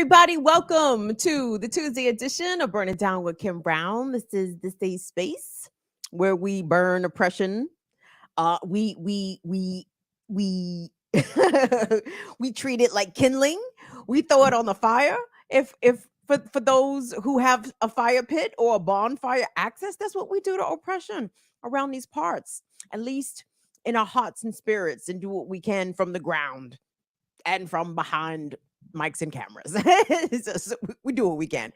everybody. Welcome to the Tuesday edition of Burn It Down with Kim Brown. This is the safe space where we burn oppression. We we treat it like kindling. We throw it on the fire. If for those who have a fire pit or a bonfire access, that's what we do to oppression around these parts. At least in our hearts and spirits, and do what we can from the ground and from behind mics and cameras. We do what we can.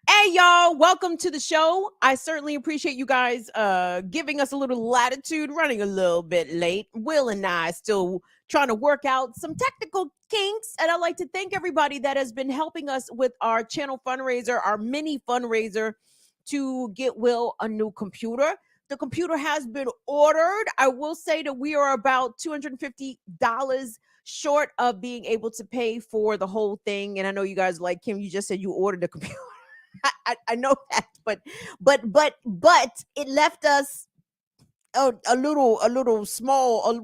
Hey y'all, welcome to the show. I certainly appreciate you guys giving us a little latitude, running a little bit late. Will and I still trying to work out some technical kinks, and I'd like to thank everybody that has been helping us with our channel fundraiser, our mini fundraiser to get Will a new computer. The computer has been ordered. I will say that we are about $250 short of being able to pay for the whole thing. And I know you guys are like, Kim, you just said you ordered a computer. I know that, but it left us a little small.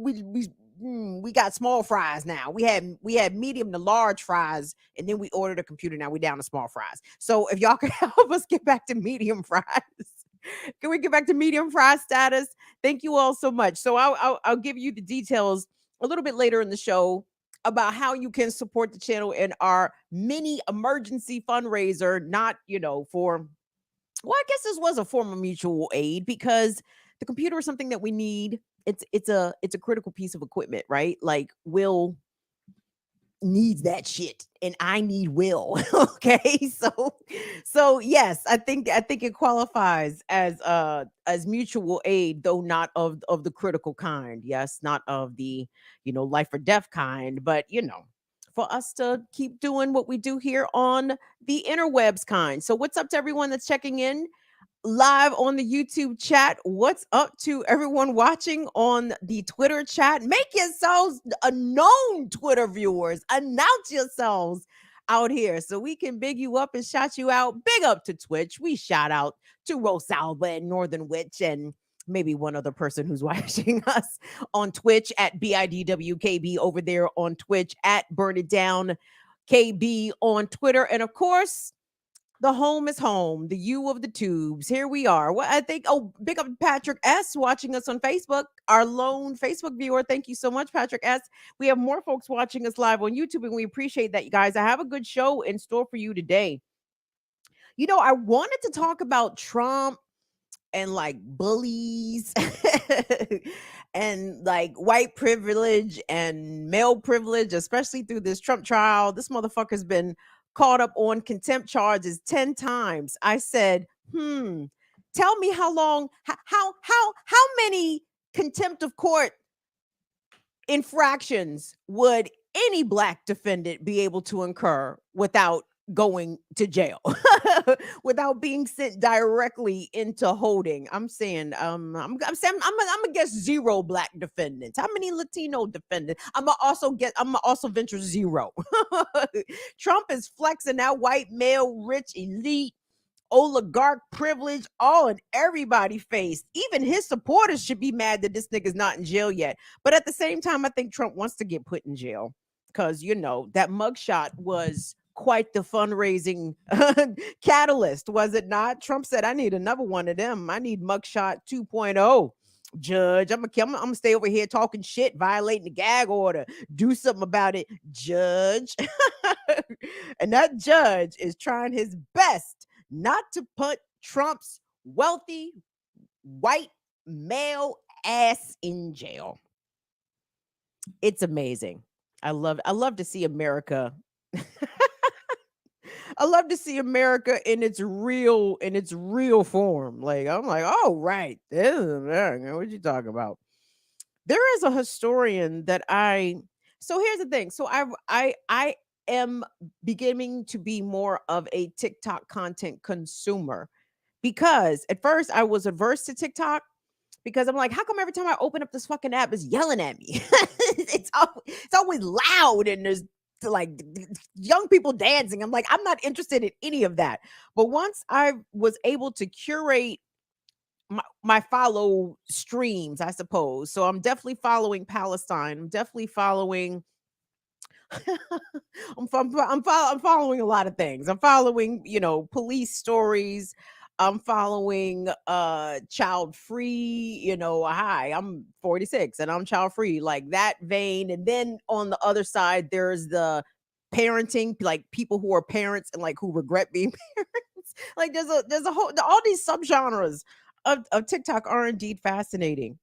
We got small fries now. We had medium to large fries, and then we ordered a computer. Now we down to small fries. So if y'all can help us get back to medium fries. Can we get back to medium fry status? Thank you all so much. So I'll give you the details a little bit later in the show about how you can support the channel in our mini emergency fundraiser. Not, for, well, I guess this was a form of mutual aid because the computer is something that we need. It's a critical piece of equipment, right? Like Will needs that shit and I need Will. Okay. So yes, I think it qualifies as mutual aid, though not of the critical kind. Yes, not of the life or death kind, but for us to keep doing what we do here on the interwebs kind. So what's up to everyone that's checking in live on the YouTube chat? What's up to everyone watching on the Twitter chat? Make yourselves a known, Twitter viewers. Announce yourselves out here so we can big you up and shout you out. Big up to Twitch. We shout out to Rosalba and Northern Witch and maybe one other person who's watching us on Twitch at BIDWKB over there on Twitch, at Burn It Down KB on Twitter. And of course, the home is home, the U of the tubes. Here we are. Well, I think, big up Patrick S. watching us on Facebook, our lone Facebook viewer. Thank you so much, Patrick S. We have more folks watching us live on YouTube, and we appreciate that, you guys. I have a good show in store for you today. I wanted to talk about Trump and like bullies and like white privilege and male privilege, especially through this Trump trial. This motherfucker's been caught up on contempt charges 10 times. I said, tell me how long, how many contempt of court infractions would any black defendant be able to incur without going to jail, without being sent directly into holding? I'm saying, I'm gonna guess 0 black defendants. How many Latino defendants? I'm gonna also venture 0. Trump is flexing that white male rich elite oligarch privilege all in everybody's face. Even his supporters should be mad that this nigga's not in jail yet. But at the same time, I think Trump wants to get put in jail because that mugshot was quite the fundraising catalyst, was it not? Trump said, I need another one of them. I need mugshot 2.0. Judge, I'm gonna stay over here talking shit, violating the gag order. Do something about it, judge. And that judge is trying his best not to put Trump's wealthy white male ass in jail. It's amazing. I love to see America. I love to see America in its real form. Like, I'm like, oh, right. This is America. What you talking about? There is a historian that so here's the thing. So I am beginning to be more of a TikTok content consumer, because at first I was averse to TikTok because I'm like, how come every time I open up this fucking app it's yelling at me? it's always loud and there's like young people dancing. I'm like, I'm not interested in any of that. But once I was able to curate my follow streams, I suppose. So I'm definitely following Palestine. I'm definitely following I'm following a lot of things. I'm following, police stories. I'm following child free, hi, I'm 46 and I'm child free, like that vein. And then on the other side, there's the parenting, like people who are parents and like who regret being parents. Like there's a whole all these subgenres of TikTok are indeed fascinating.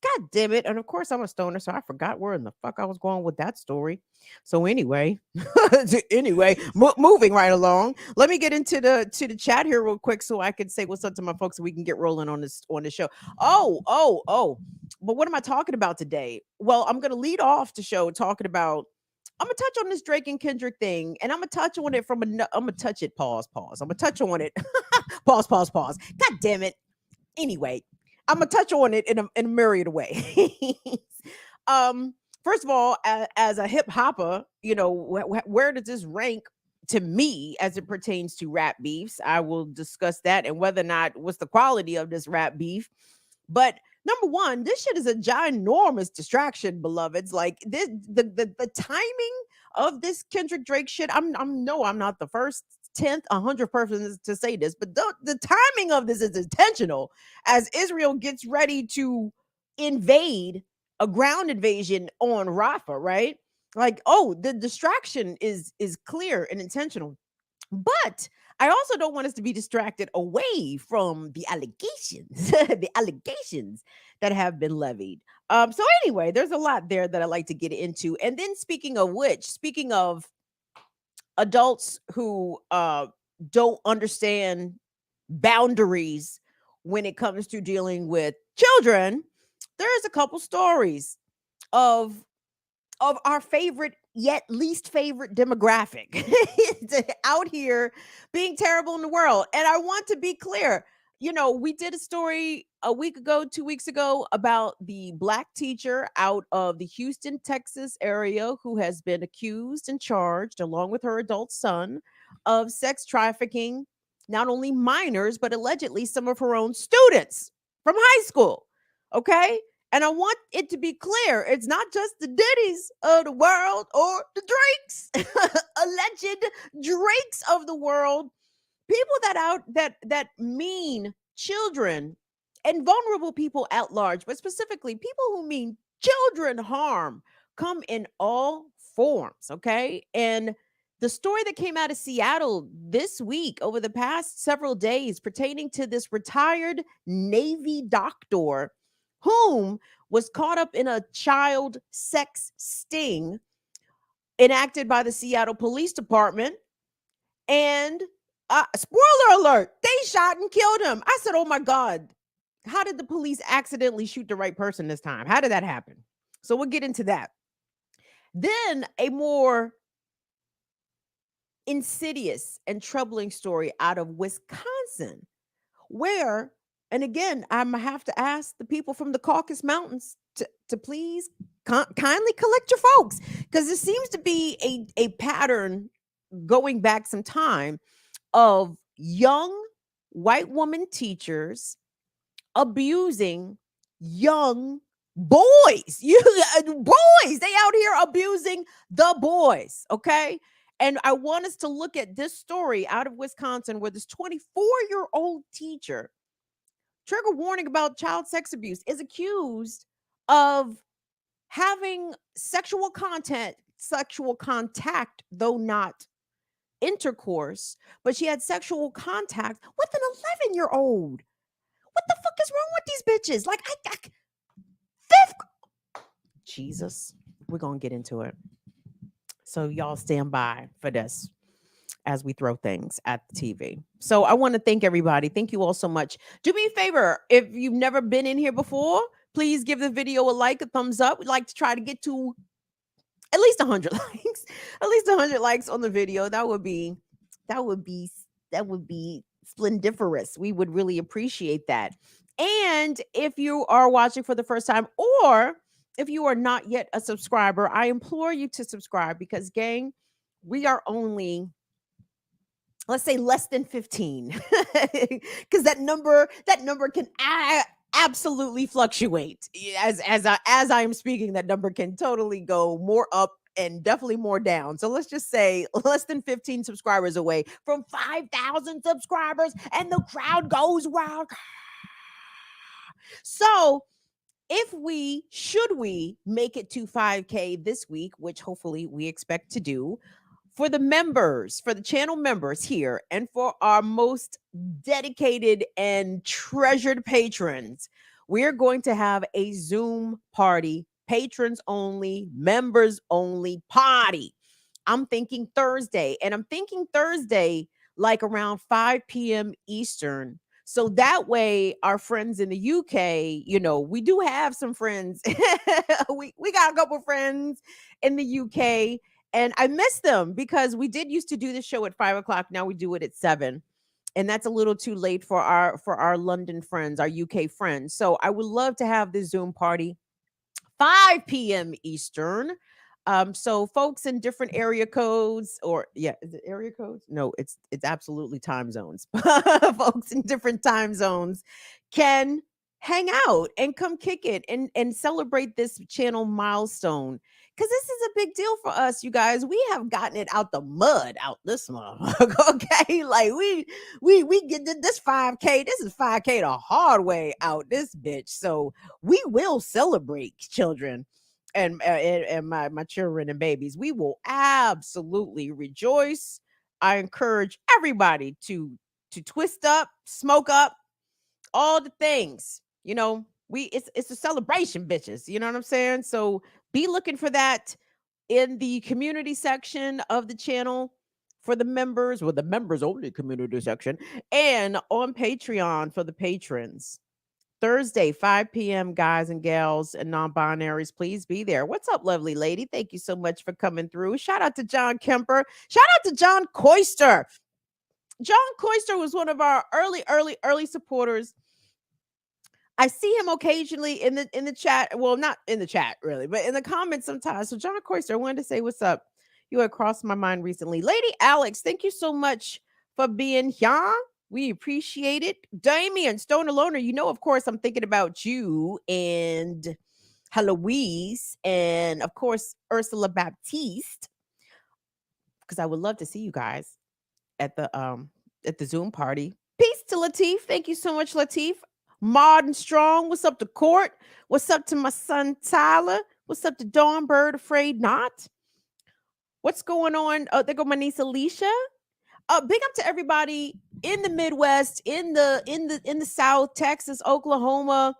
God damn it. And of course, I'm a stoner, so I forgot where in the fuck I was going with that story. So anyway, moving right along. Let me get into the chat here real quick so I can say what's up to my folks so we can get rolling on this show. Oh. But what am I talking about today? Well, I'm gonna lead off the show talking about I'm gonna touch on this Drake and Kendrick thing, and I'm gonna touch on it I'm gonna touch it, pause. I'm gonna touch on it. Pause. God damn it. Anyway, I'm gonna touch on it in a myriad of ways. um, First of all, as a hip hopper, where does this rank to me as it pertains to rap beefs? I will discuss that and whether or not what's the quality of this rap beef. But number one, this shit is a ginormous distraction, beloveds. Like this, the timing of this Kendrick Drake shit. I'm not the first 10th, 100th person to say this, but the timing of this is intentional as Israel gets ready to invade a ground invasion on Rafah, right? Like, oh, the distraction is clear and intentional. But I also don't want us to be distracted away from the allegations, the allegations that have been levied. So anyway, there's a lot there that I like to get into. And then speaking of which, speaking of adults who don't understand boundaries when it comes to dealing with children, there's a couple stories of our favorite yet least favorite demographic out here being terrible in the world. And I want to be clear, we did a story a week ago, 2 weeks ago, about the Black teacher out of the Houston, Texas area who has been accused and charged, along with her adult son, of sex trafficking not only minors, but allegedly some of her own students from high school. Okay. And I want it to be clear, it's not just the Diddies of the world or the Drakes, alleged Drakes of the world, people that mean children and vulnerable people at large, but specifically people who mean children harm, come in all forms, okay? And the story that came out of Seattle this week over the past several days pertaining to this retired Navy doctor whom was caught up in a child sex sting enacted by the Seattle Police Department. And spoiler alert, they shot and killed him. I said, oh my God, how did the police accidentally shoot the right person this time? How did that happen? So we'll get into that. Then a more insidious and troubling story out of Wisconsin, where, and again, I'm gonna have to ask the people from the Caucasus Mountains to please kindly collect your folks, because there seems to be a pattern going back some time of young white woman teachers abusing young boys. Boys, they out here abusing the boys, okay? And I want us to look at this story out of Wisconsin where this 24-year-old teacher, trigger warning about child sex abuse, is accused of having sexual contact, though not intercourse, but she had sexual contact with an 11-year-old. What the fuck is wrong with these bitches? Like, fifth. Jesus, we're gonna get into it. So y'all stand by for this as we throw things at the TV. So I want to thank everybody. Thank you all so much. Do me a favor. If you've never been in here before, please give the video a like, a thumbs up. We'd like to try to get to at least 100 likes. At least 100 likes on the video. That would be splendiferous. We would really appreciate that. And if you are watching for the first time, or if you are not yet a subscriber, I implore you to subscribe, because gang, we are only, let's say, less than 15, because that number can absolutely fluctuate. As I am speaking, that number can totally go more up and definitely more down. So let's just say less than 15 subscribers away from 5,000 subscribers, and the crowd goes wild. So if we make it to 5K this week, which hopefully we expect to do, for the members, for the channel members here, and for our most dedicated and treasured patrons, we're going to have a Zoom party, patrons only, members only party. I'm thinking Thursday, and I'm thinking Thursday like around 5 p.m. Eastern. So that way, our friends in the UK, we do have some friends. we got a couple friends in the UK, and I miss them because we did used to do the show at 5 o'clock. Now we do it at 7. And that's a little too late for our London friends, our UK friends. So I would love to have this Zoom party 5 p.m. Eastern. So folks in different area codes, or yeah, is it area codes? No, it's absolutely time zones. Folks in different time zones can hang out and come kick it and celebrate this channel milestone. Because this is a big deal for us, you guys. We have gotten it out the mud, out this motherfucker. Okay, like we get this 5K. This is 5K the hard way out this bitch. So we will celebrate, children and my children and babies. We will absolutely rejoice. I encourage everybody to twist up, smoke up, all the things. It's a celebration, bitches. You know what I'm saying? So be looking for that in the community section of the channel for the members, or the members only community section, and on Patreon for the patrons. Thursday, 5 p.m., guys and gals and non-binaries, please be there. What's up, lovely lady? Thank you so much for coming through. Shout out to John Kemper. Shout out to John Coyster. John Coyster was one of our early supporters. I see him occasionally in the chat. Well, not in the chat really, but in the comments sometimes. So John Coyster, I wanted to say what's up. You had crossed my mind recently. Lady Alex, thank you so much for being here. We appreciate it. Damien, Stone Aloner, of course, I'm thinking about you and Heloise and, of course, Ursula Baptiste, because I would love to see you guys at the Zoom party. Peace to Latif. Thank you so much, Latif. Mod and Strong. What's up to Court? What's up to my son, Tyler? What's up to Dawn Bird Afraid Not? What's going on? Oh, there go my niece Alicia. Big up to everybody in the Midwest, in the South, Texas, Oklahoma,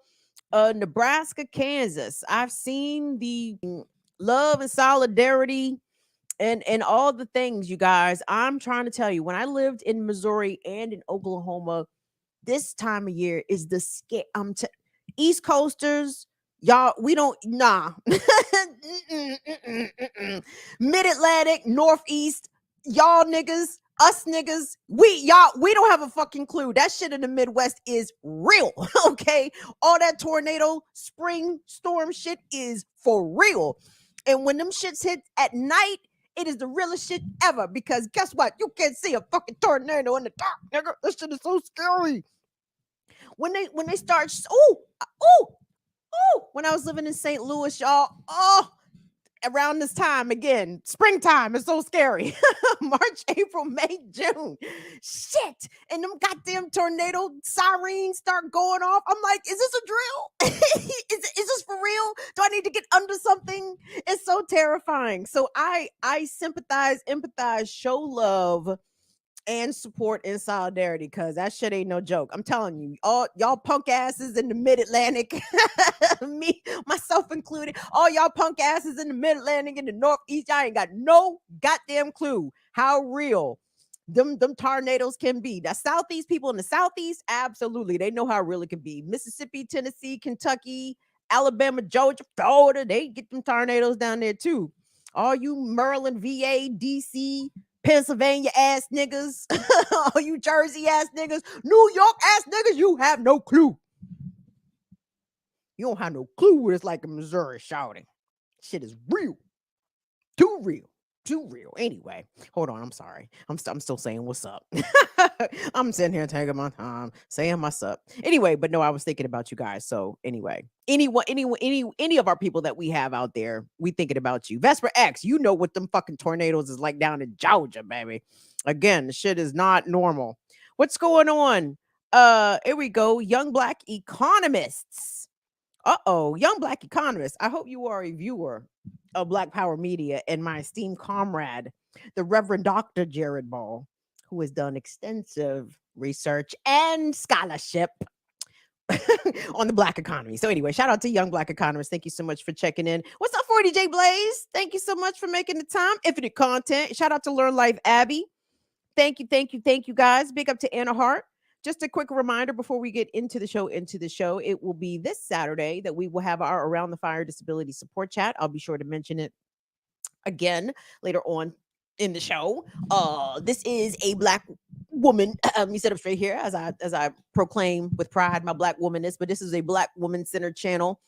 Nebraska, Kansas. I've seen the love and solidarity and all the things, you guys. I'm trying to tell you, when I lived in Missouri and in Oklahoma, this time of year is the scare. East Coasters, y'all, we don't Mid-Atlantic, Northeast, y'all niggas, us niggas, we don't have a fucking clue. That shit in the Midwest is real. Okay, all that tornado, spring storm shit is for real. And when them shits hit at night, it is the realest shit ever, because guess what? You can't see a fucking tornado in the dark, nigga. That shit is so scary. When they start, when I was living in St. Louis, y'all, around this time again, springtime is so scary. March, April, May, June, shit, and them goddamn tornado sirens start going off. I'm like, is this a drill? is this for real? Do I need to get under something? It's so terrifying. So I sympathize, empathize, show love and support and solidarity, because that shit ain't no joke. I'm telling you, all y'all punk asses in the Mid-Atlantic, me, myself included, all y'all punk asses in the Mid-Atlantic and the Northeast, y'all ain't got no goddamn clue how real them tornadoes can be. The Southeast people in the Southeast, absolutely, they know how real it can be. Mississippi, Tennessee, Kentucky, Alabama, Georgia, Florida, they get them tornadoes down there too. All you Maryland, VA, DC, Pennsylvania ass niggas, all you Jersey ass niggas, New York ass niggas, you have no clue. You don't have no clue what it's like in Missouri shouting. Shit is real. Too real. too real. Anyway, hold on. I'm sorry. I'm still saying what's up. I'm sitting here taking my time saying what's up. Anyway, but no, I was thinking about you guys. So anyway, any of our people that we have out there, we thinking about you. Vesper X, you know what them fucking tornadoes is like down in Georgia, baby. Again, the shit is not normal. What's going on? Here we go. Young Black Economists. Uh-oh, Young Black Economists. I hope you are a viewer of Black Power Media and my esteemed comrade, the Reverend Dr. Jared Ball, who has done extensive research and scholarship on the Black economy. So anyway, shout out to Young Black Economists. Thank you so much for checking in. What's up, 40J Blaze? Thank you so much for making the time. Infinite Content. Shout out to Learn Life Abby. Thank you, guys. Big up to Anna Hart. Just a quick reminder before we get into the show, it will be this Saturday that we will have our Around the Fire Disability Support Chat. I'll be sure to mention it again later on in the show. This is a Black woman. You sit up straight here as I proclaim with pride my Black womanness, but this is a Black woman-centered channel,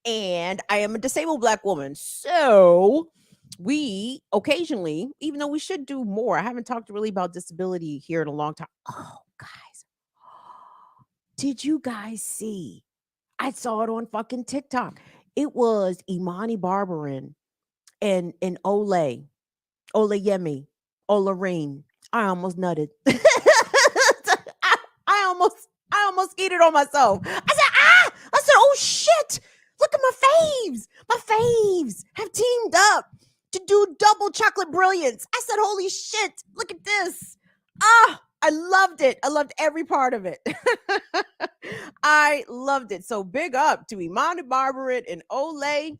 and I am a disabled Black woman. So we occasionally, even though we should do more, I haven't talked really about disability here in a long time. Oh, guys. Did you guys see? I saw it on fucking TikTok. It was Imani Barbarin and Olayemi, Olarine. I almost nutted. I almost skated on myself. I said, oh shit. Look at my faves. My faves have teamed up to do double chocolate brilliance. I said, holy shit. Look at this. I loved it. I loved every part of it. I loved it. So big up to Imani Barbarin and Ole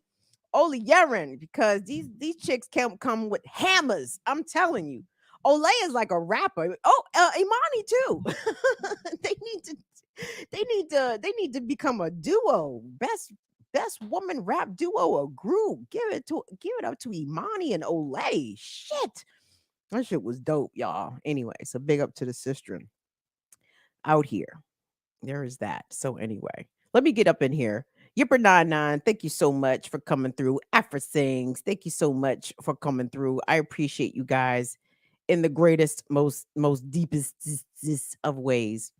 Yerin, because these chicks can come with hammers. I'm telling you. Ole is like a rapper. Oh, Imani too. they need to become a duo. Best woman rap duo or group. Give it up to Imani and Ole. Shit. That shit was dope, y'all. Anyway, so big up to the sister out here. There is that. So anyway, let me get up in here. Yipper99, thank you so much for coming through. Afro Sings, thank you so much for coming through. I appreciate you guys in the greatest, most deepest of ways.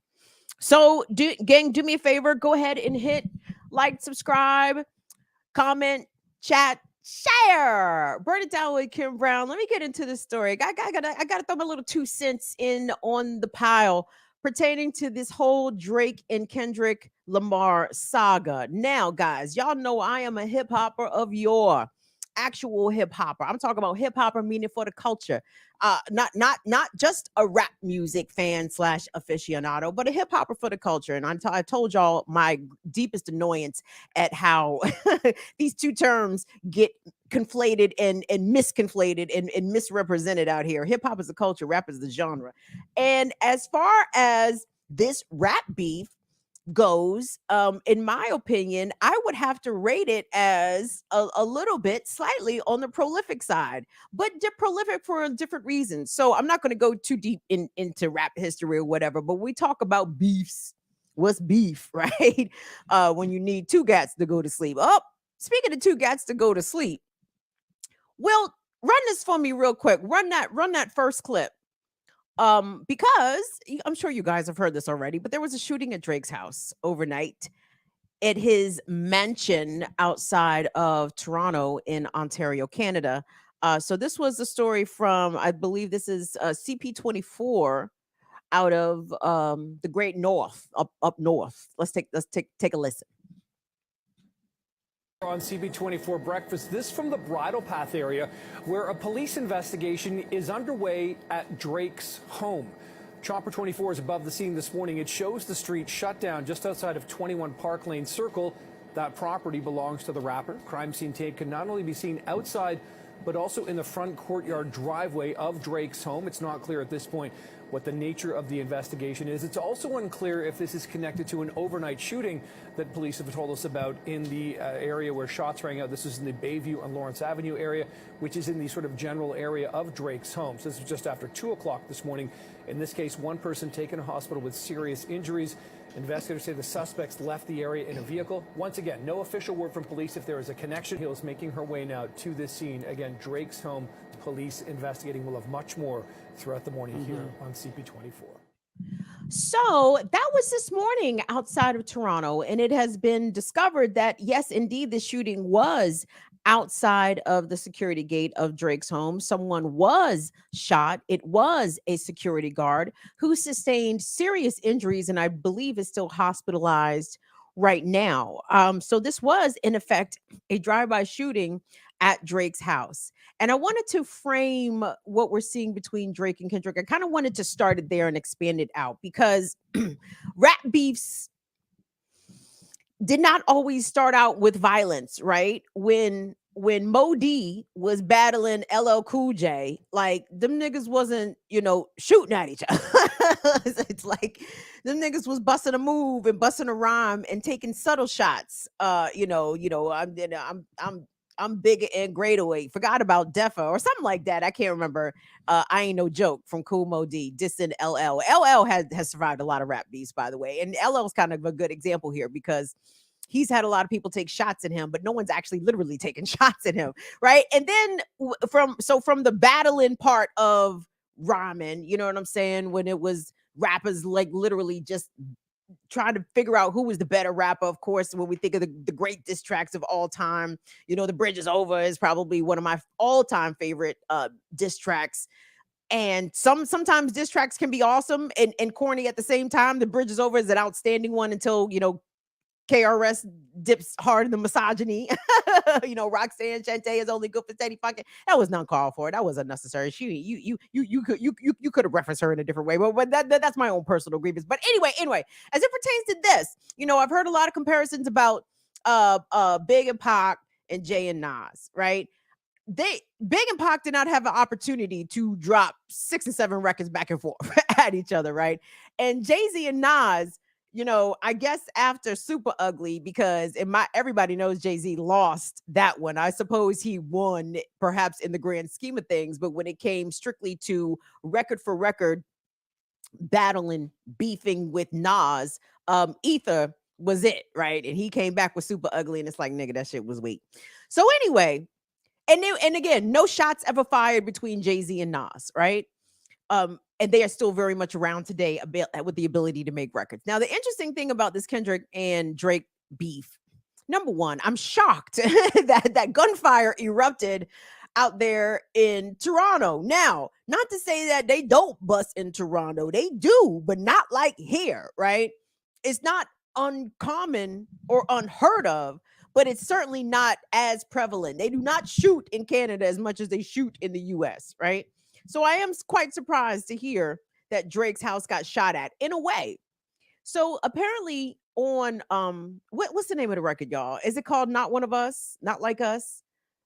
So gang, do me a favor. Go ahead and hit like, subscribe, comment, chat, share. Burn it down with Kim Brown. Let me get into this story. I gotta throw my little 2 cents in on the pile pertaining to this whole Drake and Kendrick Lamar saga. Now, guys, y'all know I am a hip hopper of yore. Actual hip hopper. I'm talking about hip hopper meaning for the culture. Not just a rap music fan / aficionado, but a hip hopper for the culture. And I told y'all my deepest annoyance at how these two terms get conflated and misconflated and misrepresented out here. Hip hop is the culture, rap is the genre. And as far as this rap beef goes, in my opinion, I would have to rate it as a little bit slightly on the prolific side, but prolific for different reasons. So I'm not going to go too deep into rap history or whatever, but we talk about beefs. What's beef, right? When you need 2 gats to go to sleep. Oh, speaking of 2 gats to go to sleep, well, run this for me real quick. Run that first clip. Because I'm sure you guys have heard this already, but there was a shooting at Drake's house overnight at his mansion outside of Toronto in Ontario, Canada. So this was the story from, I believe this is CP24 out of the Great North, up north. Let's take a listen. On CB24 Breakfast, this from the Bridle Path area, where a police investigation is underway at Drake's home. Chopper 24 is above the scene this morning. It shows the street shut down just outside of 21 Park Lane Circle. That property belongs to the rapper. Crime scene tape can not only be seen outside, but also in the front courtyard driveway of Drake's home. It's not clear at this point what the nature of the investigation is. It's also unclear if this is connected to an overnight shooting that police have told us about in the area where shots rang out. This is in the Bayview and Lawrence Avenue area, which is in the sort of general area of Drake's home. So this was just after 2 o'clock this morning. In this case, one person taken to hospital with serious injuries. Investigators say the suspects left the area in a vehicle. Once again, no official word from police if there is a connection. Hill is making her way now to this scene. Again, Drake's home, police investigating. We'll have much more throughout the morning here on CP24. So that was this morning outside of Toronto, and it has been discovered that yes, indeed, the shooting was outside of the security gate of Drake's home. Someone was shot. It was a security guard who sustained serious injuries, and I believe is still hospitalized right now. So this was, in effect, a drive-by shooting at Drake's house. And I wanted to frame what we're seeing between Drake and Kendrick. I kind of wanted to start it there and expand it out because rap beefs did not always start out with violence, right? When Mo D was battling LL Cool J, like them niggas wasn't, shooting at each other. It's like them niggas was busting a move and busting a rhyme and taking subtle shots. I'm bigger and greater weight. Forgot about Defa or something like that. I can't remember. I ain't no joke from Cool Mo D dissing LL. LL has survived a lot of rap beefs, by the way, and LL's kind of a good example here because he's had a lot of people take shots at him, but no one's actually literally taking shots at him, right? And then from the battling part of rhyming, you know what I'm saying, when it was rappers like literally just trying to figure out who was the better rapper. Of course, when we think of the great diss tracks of all time, The Bridge is Over is probably one of my all-time favorite diss tracks. And sometimes diss tracks can be awesome and corny at the same time. The Bridge is Over is an outstanding one until, KRS dips hard in the misogyny. Roxanne Shante is only good for steady fucking. That was not called for. That was unnecessary. You could have referenced her in a different way, but that's my own personal grievance. But anyway, as it pertains to this, I've heard a lot of comparisons about Big and Pac and Jay and Nas, right? Big and Pac did not have an opportunity to drop 6 and 7 records back and forth at each other, right? And Jay-Z and Nas, I guess after Super Ugly, because everybody knows Jay-Z lost that one. I suppose he won perhaps in the grand scheme of things, but when it came strictly to record for record battling, beefing with Nas, Ether was it, right? And he came back with Super Ugly, and it's like, nigga, that shit was weak. So anyway, and again, no shots ever fired between Jay-Z and Nas, right? And they are still very much around today with the ability to make records. Now, the interesting thing about this Kendrick and Drake beef, number one, I'm shocked that gunfire erupted out there in Toronto. Now, not to say that they don't bust in Toronto. They do, but not like here, right? It's not uncommon or unheard of, but it's certainly not as prevalent. They do not shoot in Canada as much as they shoot in the US, right? So I am quite surprised to hear that Drake's house got shot at in a way. So apparently on what's the name of the record, y'all? Is it called Not One of Us? Not Like Us?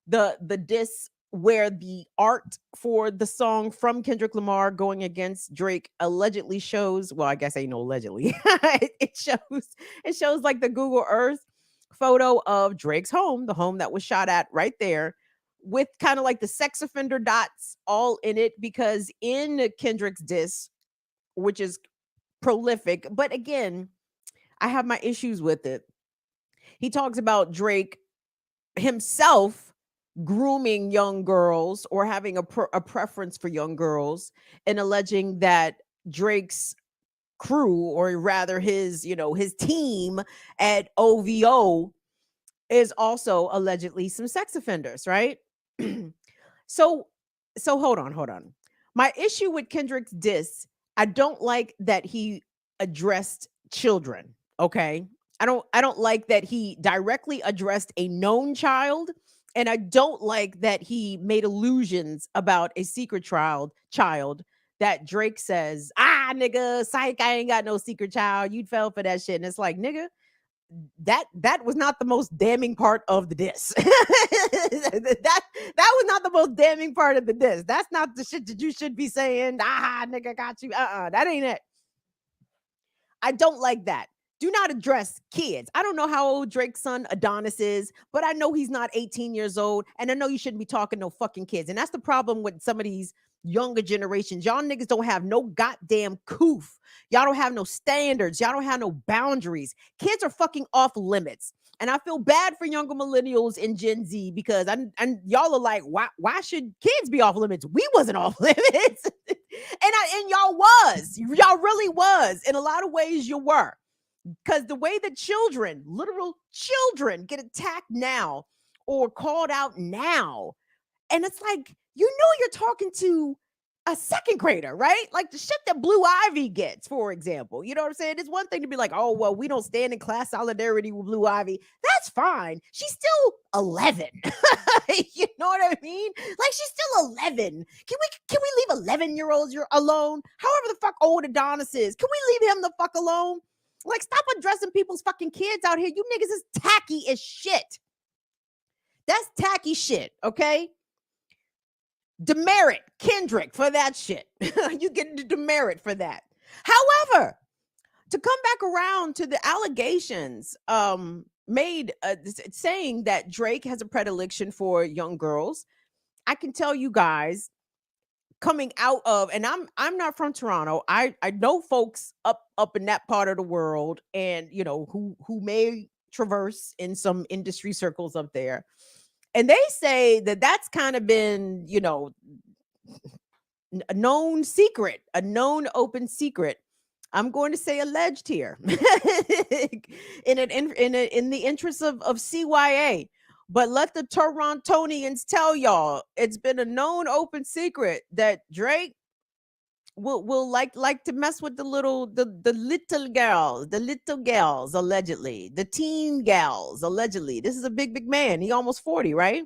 The diss where the art for the song from Kendrick Lamar going against Drake allegedly shows, well, I guess ain't no allegedly. it shows like the Google Earth photo of Drake's home, the home that was shot at right there, with kind of like the sex offender dots all in it, because in Kendrick's diss, which is prolific, but again, I have my issues with it. He talks about Drake himself grooming young girls or having a preference for young girls, and alleging that Drake's crew, or rather his team at OVO, is also allegedly some sex offenders, right? So hold on. My issue with Kendrick's diss, I don't like that he addressed children, okay? I don't like that he directly addressed a known child, and I don't like that he made allusions about a secret child that Drake says, nigga, psych, I ain't got no secret child. You fell for that shit. And it's like, nigga, that was not the most damning part of the diss. that was not the most damning part of the diss. That's not the shit that you should be saying. Nigga, got you. That ain't it. I don't like that. Do not address kids. I don't know how old Drake's son Adonis is, but I know he's not 18 years old, and I know you shouldn't be talking no fucking kids. And that's the problem with some of these younger generations. Y'all niggas don't have no goddamn coof. Y'all don't have no standards. Y'all don't have no boundaries. Kids are fucking off limits. And I feel bad for younger millennials and Gen Z because and y'all are like, why should kids be off limits? We wasn't off limits. And y'all really was. In a lot of ways you were. Because the way that children, literal children, get attacked now or called out now, and it's like, you're talking to a second grader, right? Like the shit that Blue Ivy gets, for example. You know what I'm saying? It's one thing to be like, oh, well, we don't stand in class solidarity with Blue Ivy. That's fine. She's still 11. You know what I mean? Like she's still 11. Can we leave 11-year-olds alone? However the fuck old Adonis is, can we leave him the fuck alone? Like, stop addressing people's fucking kids out here. You niggas is tacky as shit. That's tacky shit, okay? Demerit Kendrick for that shit. You get the demerit for that. However, to come back around to the allegations made saying that Drake has a predilection for young girls, I can tell you guys, coming out of, and I'm not from Toronto. I know folks up in that part of the world, and who may traverse in some industry circles up there. And they say that that's kind of been, a known secret, a known open secret. I'm going to say alleged here in the interest of CYA. But let the Torontonians tell y'all, it's been a known open secret that Drake will like to mess with the little gals, allegedly, the teen gals, allegedly. This is a big man. He almost 40, right?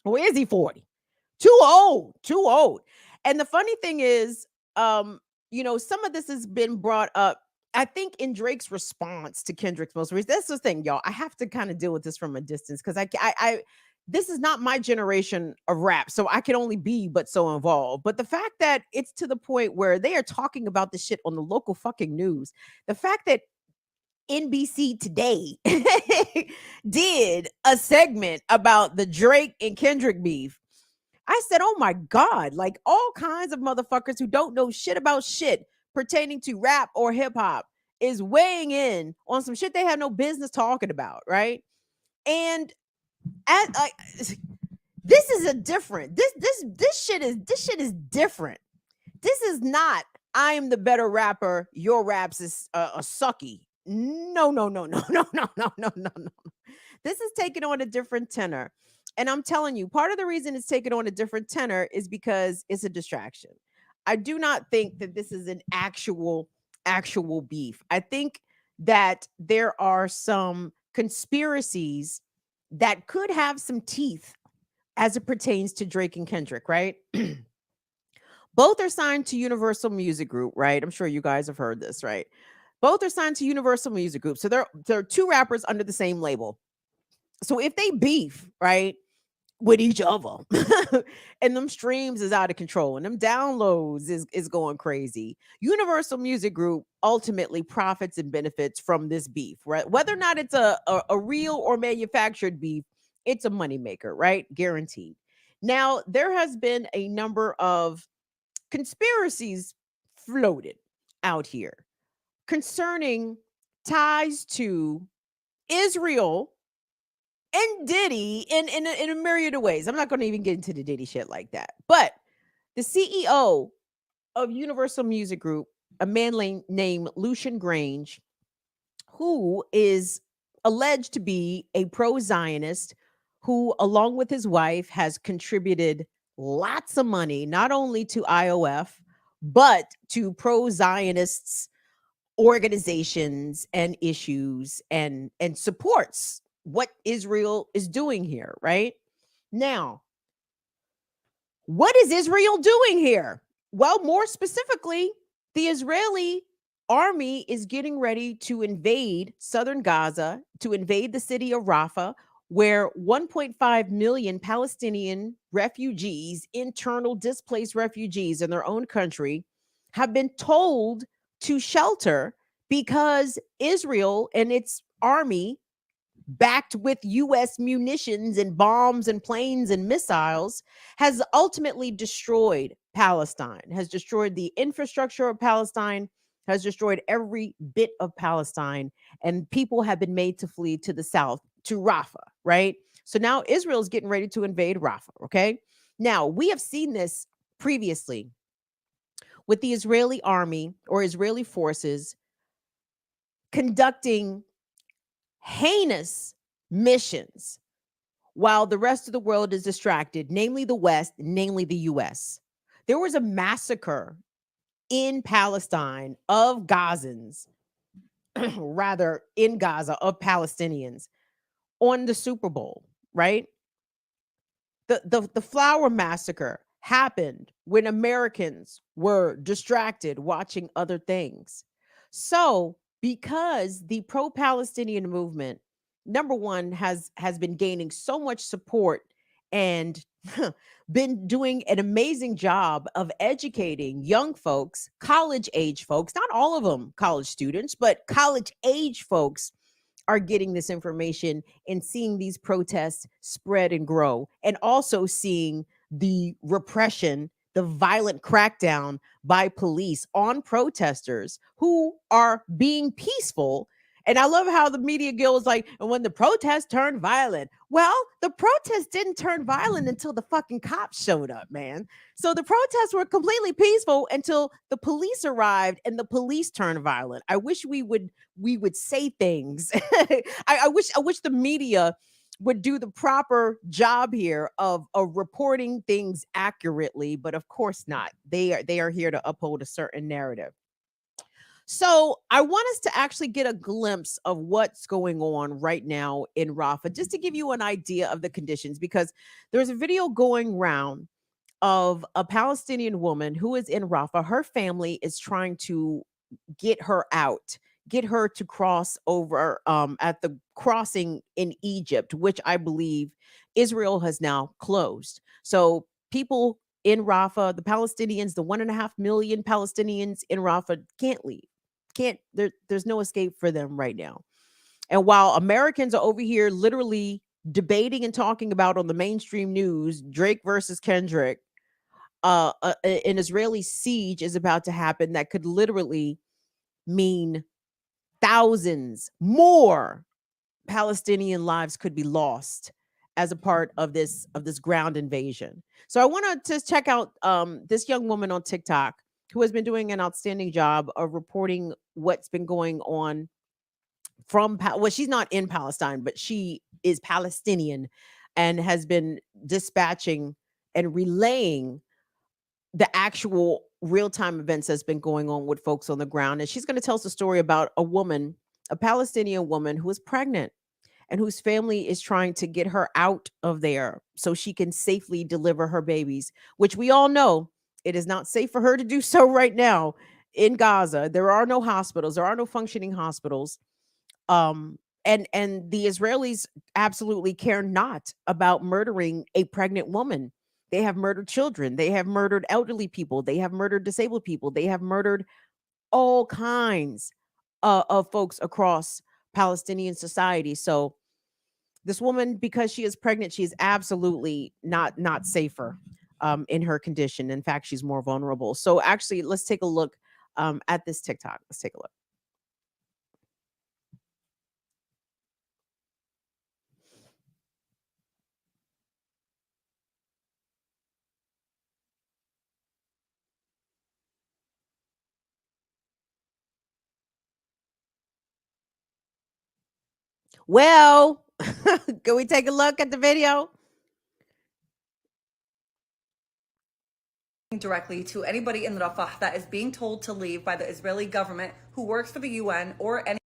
Or is he 40? Too old. And the funny thing is, some of this has been brought up, I think, in Drake's response to Kendrick's most recent. That's the thing, y'all. I have to kind of deal with this from a distance because I this is not my generation of rap, so I can only be but so involved. But the fact that it's to the point where they are talking about this shit on the local fucking news, the fact that NBC Today did a segment about the Drake and Kendrick beef, I said, oh my God, like all kinds of motherfuckers who don't know shit about shit pertaining to rap or hip hop is weighing in on some shit they have no business talking about, right? And this is a different, this shit is different. This is not, I am the better rapper, your raps is a sucky. No. This is taking on a different tenor. And I'm telling you, part of the reason it's taken on a different tenor is because it's a distraction. I do not think that this is an actual beef. I think that there are some conspiracies that could have some teeth as it pertains to Drake and Kendrick, right? Both are signed to Universal Music Group, right? I'm sure you guys have heard this, right? Both are signed to Universal Music Group. So they're two rappers under the same label. So if they beef, right, with each other, and them streams is out of control and them downloads is going crazy, Universal Music Group ultimately profits and benefits from this beef, right? Whether or not it's a real or manufactured beef, it's a moneymaker, right? Guaranteed. Now, there has been a number of conspiracies floated out here concerning ties to Israel and Diddy in a myriad of ways. I'm not going to even get into the Diddy shit like that. But the CEO of Universal Music Group, a man named Lucian Grange, who is alleged to be a pro-Zionist, who, along with his wife, has contributed lots of money, not only to IOF, but to pro-Zionists organizations and issues, and supports what Israel is doing here, right? Now, what is Israel doing here? Well, more specifically, the Israeli army is getting ready to invade southern Gaza, to invade the city of Rafah, where 1.5 million Palestinian refugees, internal displaced refugees in their own country, have been told to shelter because Israel and its army, backed with U.S. munitions and bombs and planes and missiles, has ultimately destroyed Palestine, has destroyed the infrastructure of Palestine, has destroyed every bit of Palestine, and people have been made to flee to the south, to Rafah, right? So now Israel's getting ready to invade Rafah, okay? Now, we have seen this previously with the Israeli army or Israeli forces conducting heinous missions while the rest of the world is distracted, namely the West, namely the US. There was a massacre in Palestine of Gazans, rather in Gaza of Palestinians on the Super Bowl, right? The flower massacre happened when Americans were distracted watching other things. So, because the pro-Palestinian movement, number one, has been gaining so much support and been doing an amazing job of educating young folks, college age folks, not all of them college students, but college age folks are getting this information and seeing these protests spread and grow, and also seeing the repression, the violent crackdown by police on protesters who are being peaceful. And I love how the media goes like, and when the protest turned violent. Well, the protest didn't turn violent until the fucking cops showed up, man. So the protests were completely peaceful until the police arrived and the police turned violent. I wish we would say things. I wish the media would do the proper job here of reporting things accurately, but of course not. They are here to uphold a certain narrative. So I want us to actually get a glimpse of what's going on right now in Rafah, just to give you an idea of the conditions, because there's a video going around of a Palestinian woman who is in Rafah. Her family is trying to get her out, get her to cross over at the crossing in Egypt, which I believe Israel has now closed. So people in Rafah, the Palestinians, the 1.5 million Palestinians in Rafah can't leave. There's no escape for them right now. And while Americans are over here literally debating and talking about on the mainstream news, Drake versus Kendrick, an Israeli siege is about to happen that could literally mean thousands more Palestinian lives could be lost as a part of this ground invasion. So I want to just check out this young woman on TikTok who has been doing an outstanding job of reporting what's been going on from well, she's not in Palestine, but she is Palestinian and has been dispatching and relaying the actual real-time events that's been going on with folks on the ground. And she's going to tell us a story about a woman, a Palestinian woman who is pregnant and whose family is trying to get her out of there so she can safely deliver her babies, which we all know it is not safe for her to do so right now in Gaza. There are no hospitals, there are no functioning hospitals. And the Israelis absolutely care not about murdering a pregnant woman. They have murdered children, they have murdered elderly people, they have murdered disabled people, they have murdered all kinds of folks across Palestinian society. So this woman, because she is pregnant, she is absolutely not safer in her condition. In fact, she's more vulnerable. So actually, let's take a look at this TikTok. Let's take a look. Well, can we take a look at the video? Directly to anybody in Rafah that is being told to leave by the Israeli government who works for the UN or any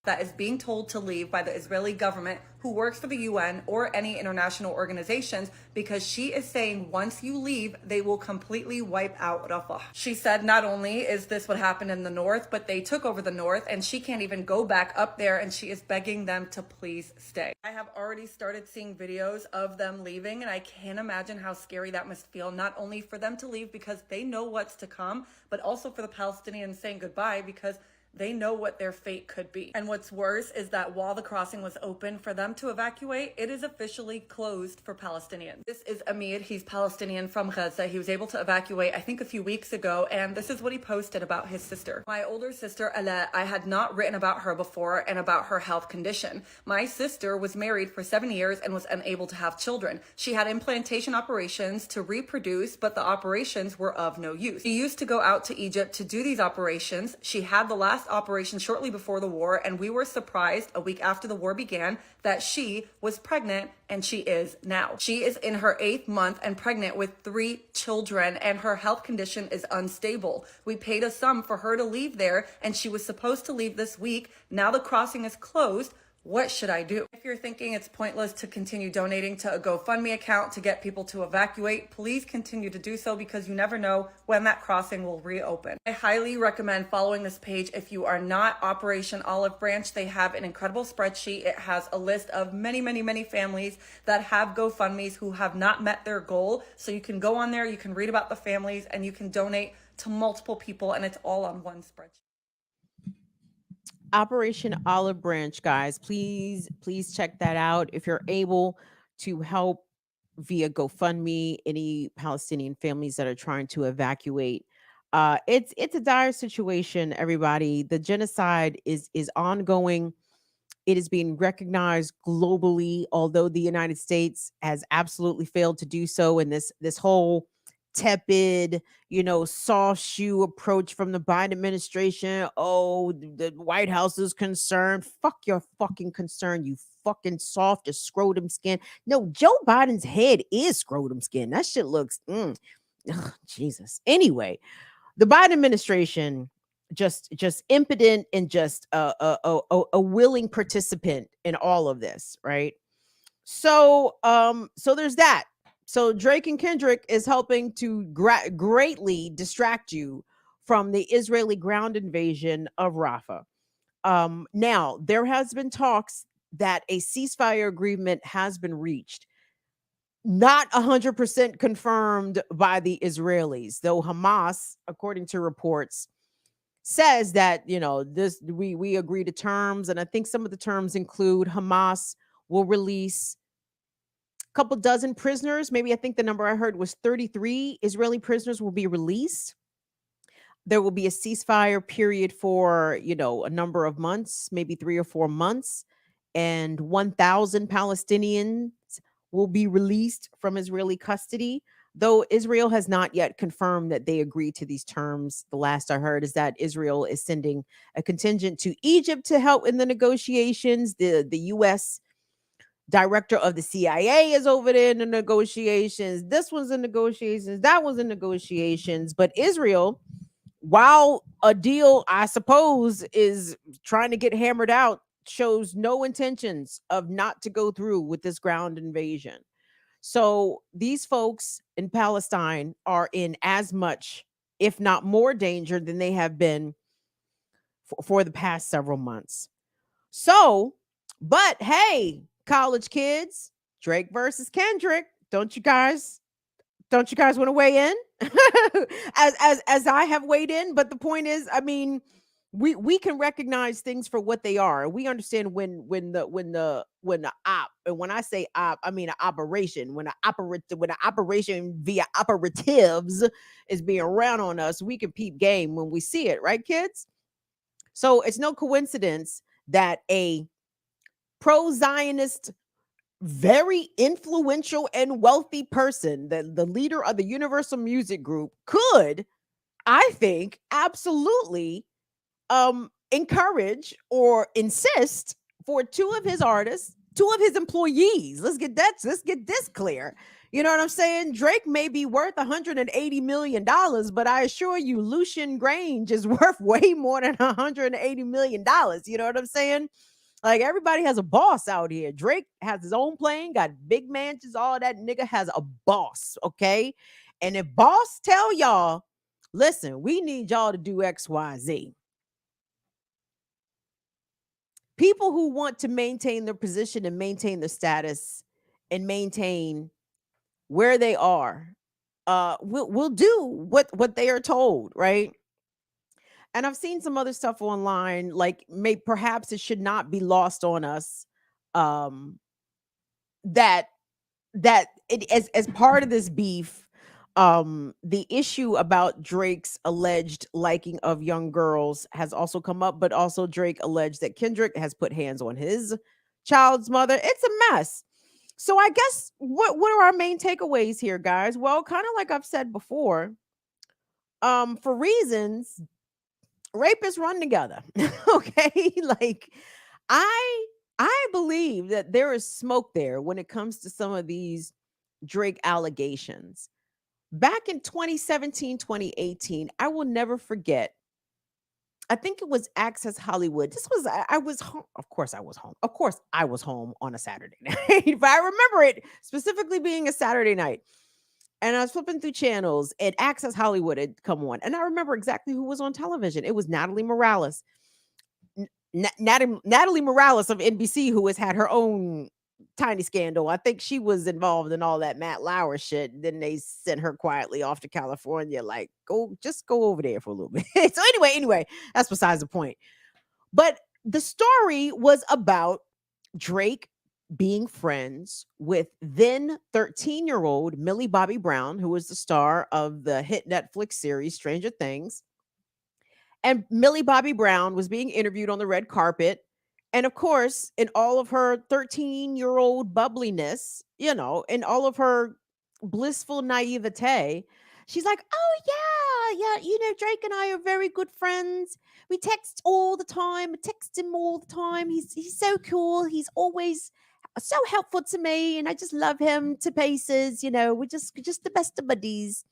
that is being told to leave by the Israeli government who works for the UN or any international organizations, because she is saying once you leave, they will completely wipe out Rafah. She said not only is this what happened in the north, but they took over the north and she can't even go back up there, and she is begging them to please stay. I have already started seeing videos of them leaving, and I can't imagine how scary that must feel, not only for them to leave because they know what's to come, but also for the Palestinians saying goodbye, because They know what their fate could be. And what's worse is that while the crossing was open for them to evacuate, it is officially closed for Palestinians. This is Amir. He's Palestinian from Gaza. He was able to evacuate, I think, a few weeks ago, and this is what he posted about his sister. My older sister, Ala, I had not written about her before and about her health condition. My sister was married for 7 years and was unable to have children. She had implantation operations to reproduce, but the operations were of no use. She used to go out to Egypt to do these operations. She had the last operation shortly before the war, and we were surprised a week after the war began that she was pregnant, and she is now. She is in her 8th month and pregnant with 3 children, and her health condition is unstable. We paid a sum for her to leave there, and she was supposed to leave this week. Now the crossing is closed. What should I do? If you're thinking it's pointless to continue donating to a GoFundMe account to get people to evacuate, please continue to do so because you never know when that crossing will reopen. I highly recommend following this page if you are not Operation Olive Branch. They have an incredible spreadsheet. It has a list of many, many, many families that have GoFundMes who have not met their goal. So you can go on there, you can read about the families, and you can donate to multiple people, and it's all on one spreadsheet. Operation Olive Branch, guys, please check that out if you're able to help via GoFundMe any Palestinian families that are trying to evacuate. It's a dire situation, everybody. The genocide is ongoing. It is being recognized globally, although the United States has absolutely failed to do so. And this whole tepid, soft shoe approach from the Biden administration. Oh, the White House is concerned. Fuck your fucking concern, you fucking soft as scrotum skin. No, Joe Biden's head is scrotum skin. That shit looks, Jesus. Anyway, the Biden administration just impotent and just a willing participant in all of this, right? So there's that. So Drake and Kendrick is helping to greatly distract you from the Israeli ground invasion of Rafah. Now there has been talks that a ceasefire agreement has been reached, not 100% confirmed by the Israelis, though Hamas, according to reports, says that this we agree to terms, and I think some of the terms include Hamas will release a couple dozen prisoners. Maybe I think the number I heard was 33 Israeli prisoners will be released. There will be a ceasefire period for a number of months, maybe 3 or 4 months, and 1,000 Palestinians will be released from Israeli custody, though Israel has not yet confirmed that they agree to these terms. The last I heard is that Israel is sending a contingent to Egypt to help in the negotiations. The U.S. director of the CIA is over there in the negotiations. This was in negotiations. That was in negotiations. But Israel, while a deal, I suppose, is trying to get hammered out, shows no intentions of not to go through with this ground invasion. So these folks in Palestine are in as much, if not more, danger than they have been for the past several months. So, but hey, college kids, Drake versus Kendrick, don't you guys want to weigh in? as I have weighed in, but the point is, I mean, we can recognize things for what they are. We understand when the op, and when I say op, I mean an operation. When an operation via operatives is being ran on us, we can peep game when we see it, right, kids? So it's no coincidence that a pro-Zionist, very influential and wealthy person, the leader of the Universal Music Group, could, I think, absolutely encourage or insist for 2 of his artists, 2 of his employees. Let's get this clear. You know what I'm saying? Drake may be worth $180 million, but I assure you, Lucian Grange is worth way more than $180 million. You know what I'm saying? Like, everybody has a boss out here. Drake has his own plane, got big mansions, all that. Nigga has a boss, okay? And if boss tell y'all, listen, we need y'all to do X, Y, Z. People who want to maintain their position and maintain their status and maintain where they are will do what they are told, right? And I've seen some other stuff online, like perhaps it should not be lost on us, um, that it as part of this beef, the issue about Drake's alleged liking of young girls has also come up, but also Drake alleged that Kendrick has put hands on his child's mother. It's a mess. So I guess what are our main takeaways here, guys? Well, kind of like I've said before, for reasons, rapists run together. Okay? Like I I believe that there is smoke there when it comes to some of these Drake allegations. Back in 2017, 2018, I will never forget. I think it was Access Hollywood. This was I was home. Of course I was home. Of course I was home on a Saturday night. But I remember it specifically being a Saturday night. And I was flipping through channels and Access Hollywood had come on. And I remember exactly who was on television. It was Natalie Morales. Natalie Morales of NBC, who has had her own tiny scandal. I think she was involved in all that Matt Lauer shit. Then they sent her quietly off to California, like, just go over there for a little bit. So anyway, that's besides the point. But the story was about Drake being friends with then 13-year-old Millie Bobbie Brown, who was the star of the hit Netflix series Stranger Things. And Millie Bobbie Brown was being interviewed on the red carpet. And of course, in all of her 13-year-old bubbliness, in all of her blissful naivete, she's like, oh, yeah, Drake and I are very good friends. We text all the time. I text him all the time. He's so cool. He's always so helpful to me. And I just love him to pieces. We're just the best of buddies.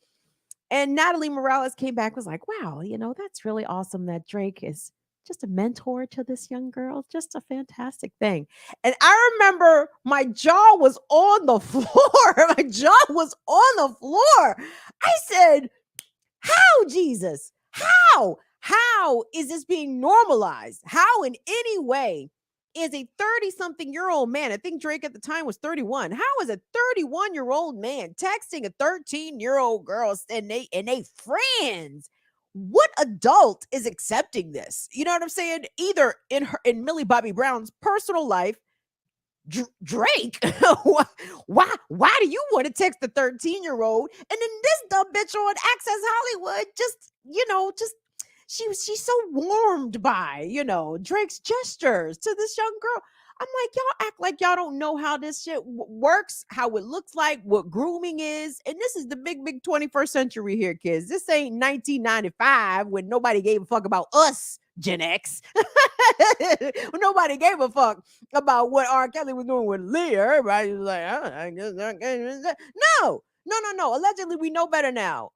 And Natalie Morales came back, was like, wow, that's really awesome that Drake is just a mentor to this young girl. Just a fantastic thing. And I remember my jaw was on the floor. My jaw was on the floor. I said, how, Jesus? How is this being normalized? How in any way is a 30-something-year-old man, I think Drake at the time was 31. How is a 31-year-old man texting a 13-year-old girl and they friends? What adult is accepting this? You know what I'm saying? Either in Millie Bobbie Brown's personal life, Drake, why do you want to text the 13-year-old? And then this dumb bitch on Access Hollywood just she's so warmed by, Drake's gestures to this young girl. I'm like, y'all act like y'all don't know how this shit works, how it looks like, what grooming is. And this is the big 21st century here, kids. This ain't 1995 when nobody gave a fuck about us, Gen X. When nobody gave a fuck about what R. Kelly was doing with Leah. Everybody was like, I guess not. No. Allegedly, we know better now.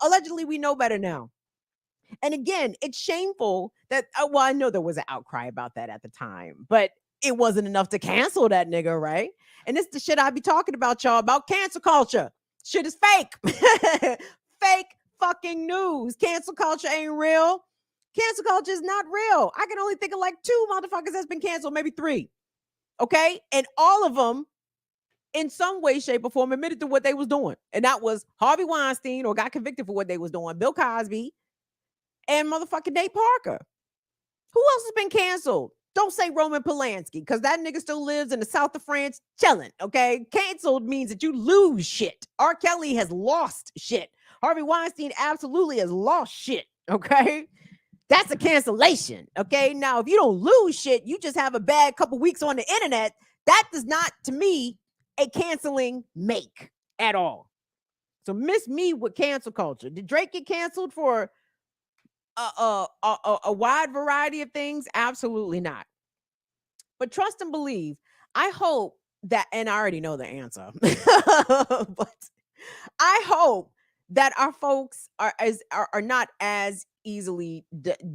And again, it's shameful that, I know there was an outcry about that at the time, but it wasn't enough to cancel that nigga, right? And this is the shit I be talking about, y'all, about cancel culture. Shit is fake. Fake fucking news. Cancel culture ain't real. Cancel culture is not real. I can only think of like 2 motherfuckers that's been canceled, maybe 3. Okay? And all of them, in some way, shape, or form, admitted to what they was doing. And that was Harvey Weinstein, or got convicted for what they was doing, Bill Cosby, and motherfucking Nate Parker. Who else has been canceled? Don't say Roman Polanski, because that nigga still lives in the south of France chilling, okay? Canceled means that you lose shit. R. Kelly has lost shit. Harvey Weinstein absolutely has lost shit, okay? That's a cancellation, okay? Now, if you don't lose shit, you just have a bad couple weeks on the internet, that does not, to me, a canceling make at all. So miss me with cancel culture. Did Drake get canceled for a wide variety of things? Absolutely not. But trust and believe. I hope that, and I already know the answer, but I hope that our folks are not as easily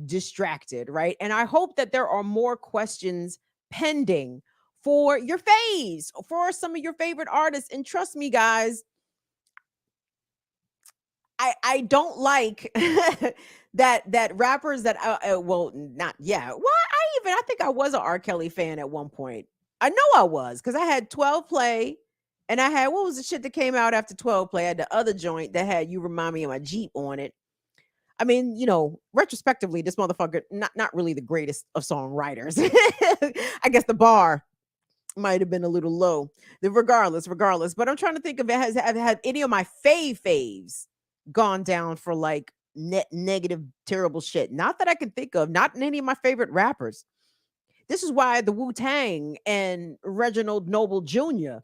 distracted, right? And I hope that there are more questions pending for your faves, for some of your favorite artists. And trust me, guys, I don't like that rappers that I think I was an R. Kelly fan at one point. I know I was, because I had 12 Play, and I had, what was the shit that came out after 12 Play? I had the other joint that had You Remind Me of My Jeep on it. I mean, retrospectively, this motherfucker not really the greatest of songwriters. I guess the bar might have been a little low. Regardless. But I'm trying to think of it. Have any of my faves gone down for like negative, terrible shit? Not that I can think of. Not in any of my favorite rappers. This is why the Wu-Tang and Reginald Noble Jr.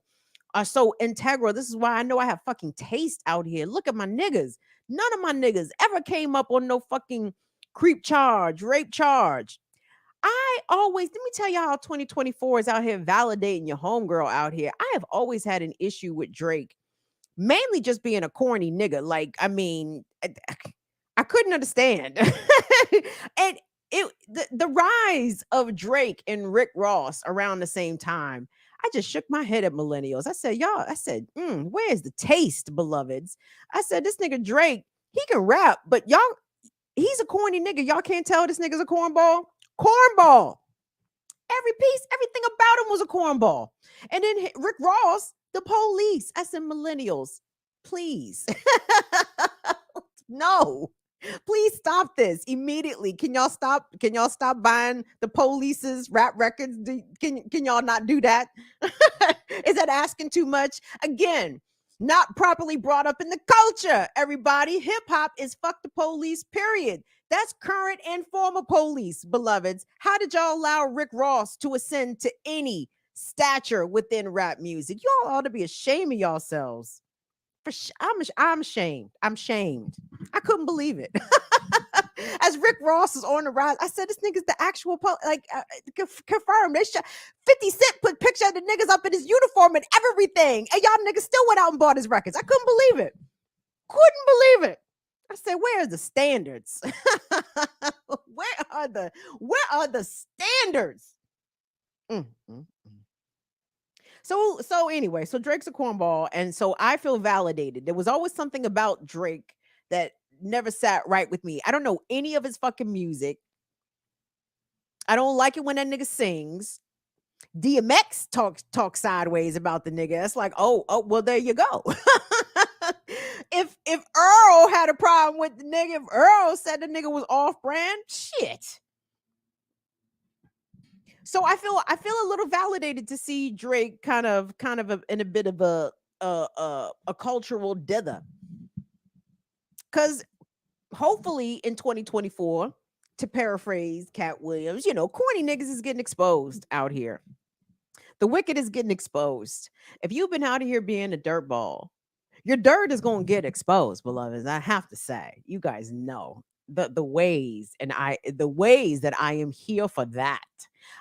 are so integral. This is why I know I have fucking taste out here. Look at my niggas. None of my niggas ever came up on no fucking creep charge, rape charge. Let me tell you how 2024 is out here validating your homegirl out here. I have always had an issue with Drake, mainly just being a corny nigga. Like, I mean, I couldn't understand. And the rise of Drake and Rick Ross around the same time, I just shook my head at millennials. I said, y'all, where's the taste, beloveds? I said, this nigga Drake, he can rap, but y'all, he's a corny nigga. Y'all can't tell this nigga's a cornball. Cornball. Every piece, everything about him was a cornball. And then Rick Ross, the police. I said, millennials, please. No. Please stop this immediately. Can y'all stop buying the police's rap records? Can y'all not do that? Is that asking too much? Again, not properly brought up in the culture. Everybody, hip hop is fuck the police, period. That's current and former police, beloveds. How did y'all allow Rick Ross to ascend to any stature within rap music? Y'all ought to be ashamed of yourselves. I'm ashamed. I'm shamed. I couldn't believe it. As Rick Ross is on the rise, I said, this nigga's the actual, confirmed. 50 Cent put picture of the niggas up in his uniform and everything. And y'all niggas still went out and bought his records. I couldn't believe it. Couldn't believe it. I said, where are the standards? Where are the standards? So anyway, so Drake's a cornball, and so I feel validated. There was always something about Drake that never sat right with me. I don't know any of his fucking music. I don't like it when that nigga sings. DMX talks sideways about the nigga. It's like, oh, well, there you go. If Earl had a problem with the nigga, if Earl said the nigga was off brand, shit. So I feel a little validated to see Drake kind of in a bit of a cultural dither. Because hopefully in 2024, to paraphrase Cat Williams, corny niggas is getting exposed out here. The wicked is getting exposed. If you've been out of here being a dirtball, your dirt is going to get exposed, beloveds. I have to say, you guys know the ways that I am here for that.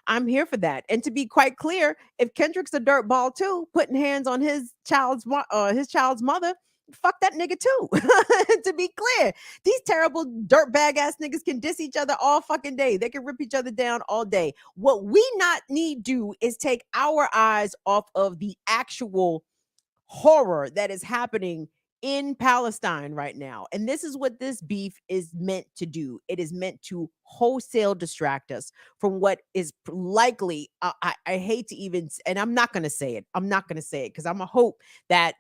I'm here for that. And to be quite clear, if Kendrick's a dirtball too, putting hands on his child's mother, fuck that nigga too. To be clear, these terrible dirtbag ass niggas can diss each other all fucking day. They can rip each other down all day. What we not need do is take our eyes off of the actual horror that is happening in Palestine right now. And this is what this beef is meant to do. It is meant to wholesale distract us from what is likely, I hate to even, and I'm not going to say it. I'm not going to say it because I'm a hope that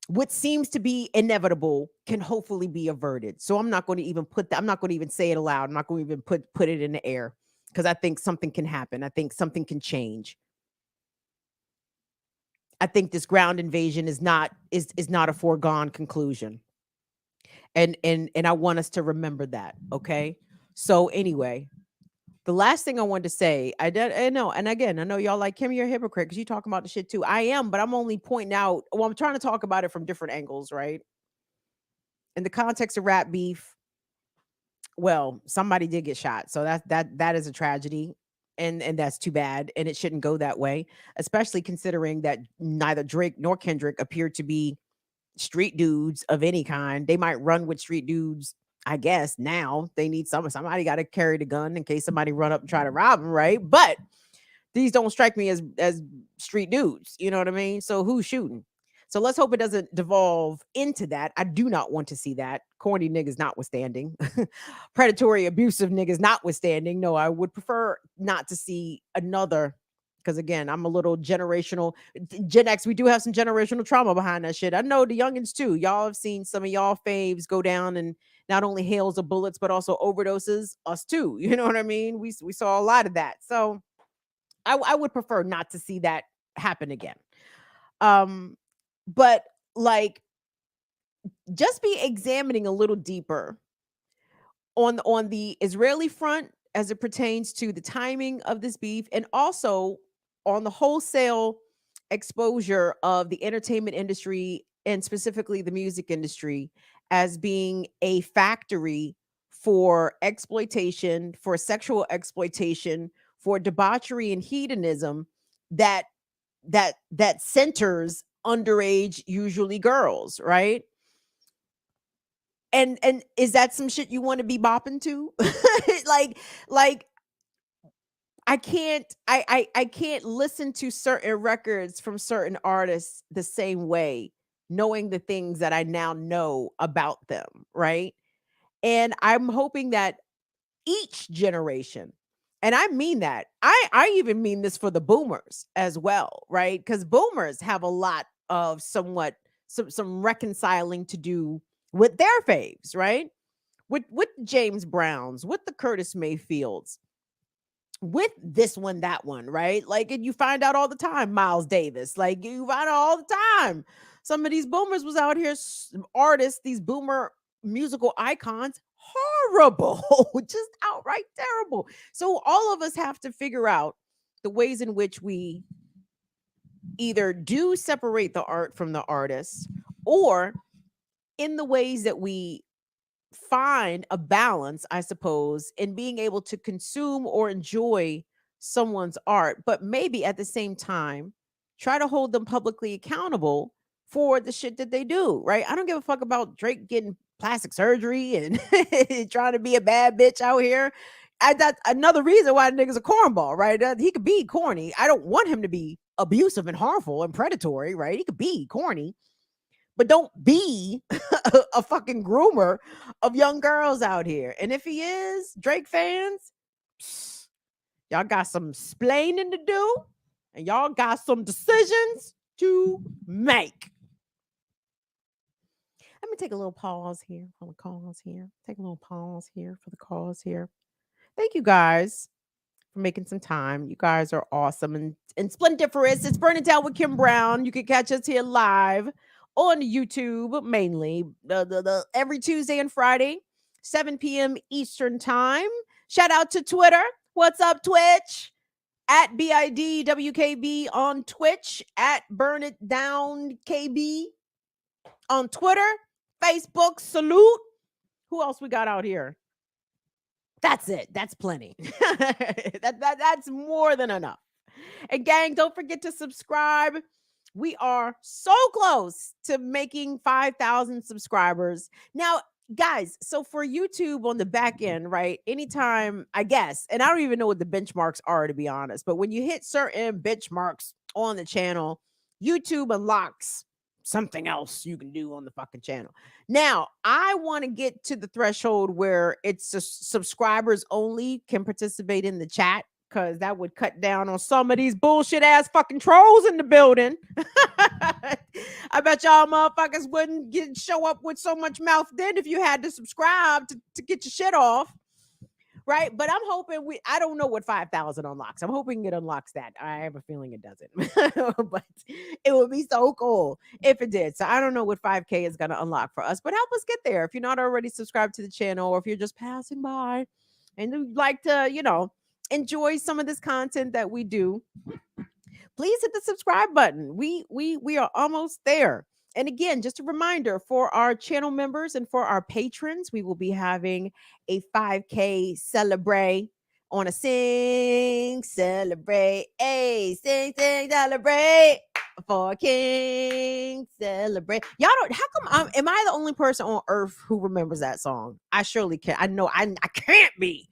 what seems to be inevitable can hopefully be averted. So I'm not going to even I'm not going to even say it aloud. I'm not going to even put it in the air because I think something can happen. I think something can change. I think this ground invasion is not a foregone conclusion. And I want us to remember that, okay? So anyway, the last thing I wanted to say, I know, and again, I know y'all like, Kim, you're a hypocrite because you talking about the shit too. I am, but I'm only pointing out, I'm trying to talk about it from different angles, right? In the context of rap beef, well, somebody did get shot. So that is a tragedy. And that's too bad. And it shouldn't go that way, especially considering that neither Drake nor Kendrick appear to be street dudes of any kind. They might run with street dudes, I guess. Now they need somebody got to carry the gun in case somebody run up and try to rob them, right? But these don't strike me as street dudes. You know what I mean? So who's shooting? So let's hope it doesn't devolve into that. I do not want to see that. Corny niggas notwithstanding. Predatory, abusive niggas notwithstanding. No, I would prefer not to see another because again, I'm a little generational Gen X. We do have some generational trauma behind that shit. I know the youngins too. Y'all have seen some of y'all faves go down and not only hails of bullets, but also overdoses. Us too. You know what I mean? We saw a lot of that. So I would prefer not to see that happen again. But like just be examining a little deeper on the Israeli front as it pertains to the timing of this beef, and also on the wholesale exposure of the entertainment industry and specifically the music industry as being a factory for exploitation, for sexual exploitation, for debauchery and hedonism that that centers underage, usually girls, right? And is that some shit you want to be bopping to? like like I can't listen to certain records from certain artists the same way, knowing the things that I now know about them, right? And I'm hoping that each generation, and I mean that, I even mean this for the boomers as well, right? Because boomers have a lot of some reconciling to do with their faves, right? With James Browns, with the Curtis Mayfields, with this one, that one, right? Like, and you find out all the time, Miles Davis, like you find out all the time. Some of these boomers was out here, artists, these boomer musical icons, horrible, just outright terrible. So all of us have to figure out the ways in which we either do separate the art from the artist, or in the ways that we find a balance, I suppose, in being able to consume or enjoy someone's art, but maybe at the same time, try to hold them publicly accountable for the shit that they do, right? I don't give a fuck about Drake getting plastic surgery and trying to be a bad bitch out here. That's another reason why niggas a cornball, right? He could be corny. I don't want him to be abusive and harmful and predatory, right? He could be corny, but don't be a fucking groomer of young girls out here. And if he is, Drake fans, y'all got some splaining to do, and y'all got some decisions to make. Let me take a little pause here for the cause here. Take a little pause here for the cause here. Thank you guys for making some time. You guys are awesome and splendiferous. It's Burn It Down with Kim Brown. You can catch us here live on YouTube, mainly every Tuesday and Friday, 7 p.m. Eastern time. Shout out to Twitter. What's up, Twitch? At BIDWKB on Twitch, at Burn It Down KB on Twitter, Facebook, salute. Who else we got out here? That's it. That's plenty. That's more than enough. And gang, don't forget to subscribe. We are so close to making 5,000 subscribers. Now, guys, so for YouTube on the back end, right? Anytime, I guess, and I don't even know what the benchmarks are, to be honest, but when you hit certain benchmarks on the channel, YouTube unlocks something else you can do on the fucking channel. Now, I want to get to the threshold where it's just subscribers only can participate in the chat, because that would cut down on some of these bullshit ass fucking trolls in the building. I bet y'all motherfuckers wouldn't show up with so much mouth then if you had to subscribe to get your shit off. Right? But I'm hoping I don't know what 5,000 unlocks. I'm hoping it unlocks that. I have a feeling it doesn't. But it would be so cool if it did. So I don't know what 5K is going to unlock for us, but help us get there. If you're not already subscribed to the channel, or if you're just passing by and you'd like to, enjoy some of this content that we do, please hit the subscribe button. We are almost there. And again, just a reminder for our channel members and for our patrons, we will be having a 5K celebrate on a sing, celebrate, sing, celebrate for King, celebrate. Y'all don't, how come am I the only person on earth who remembers that song? I surely can. I know I can't be.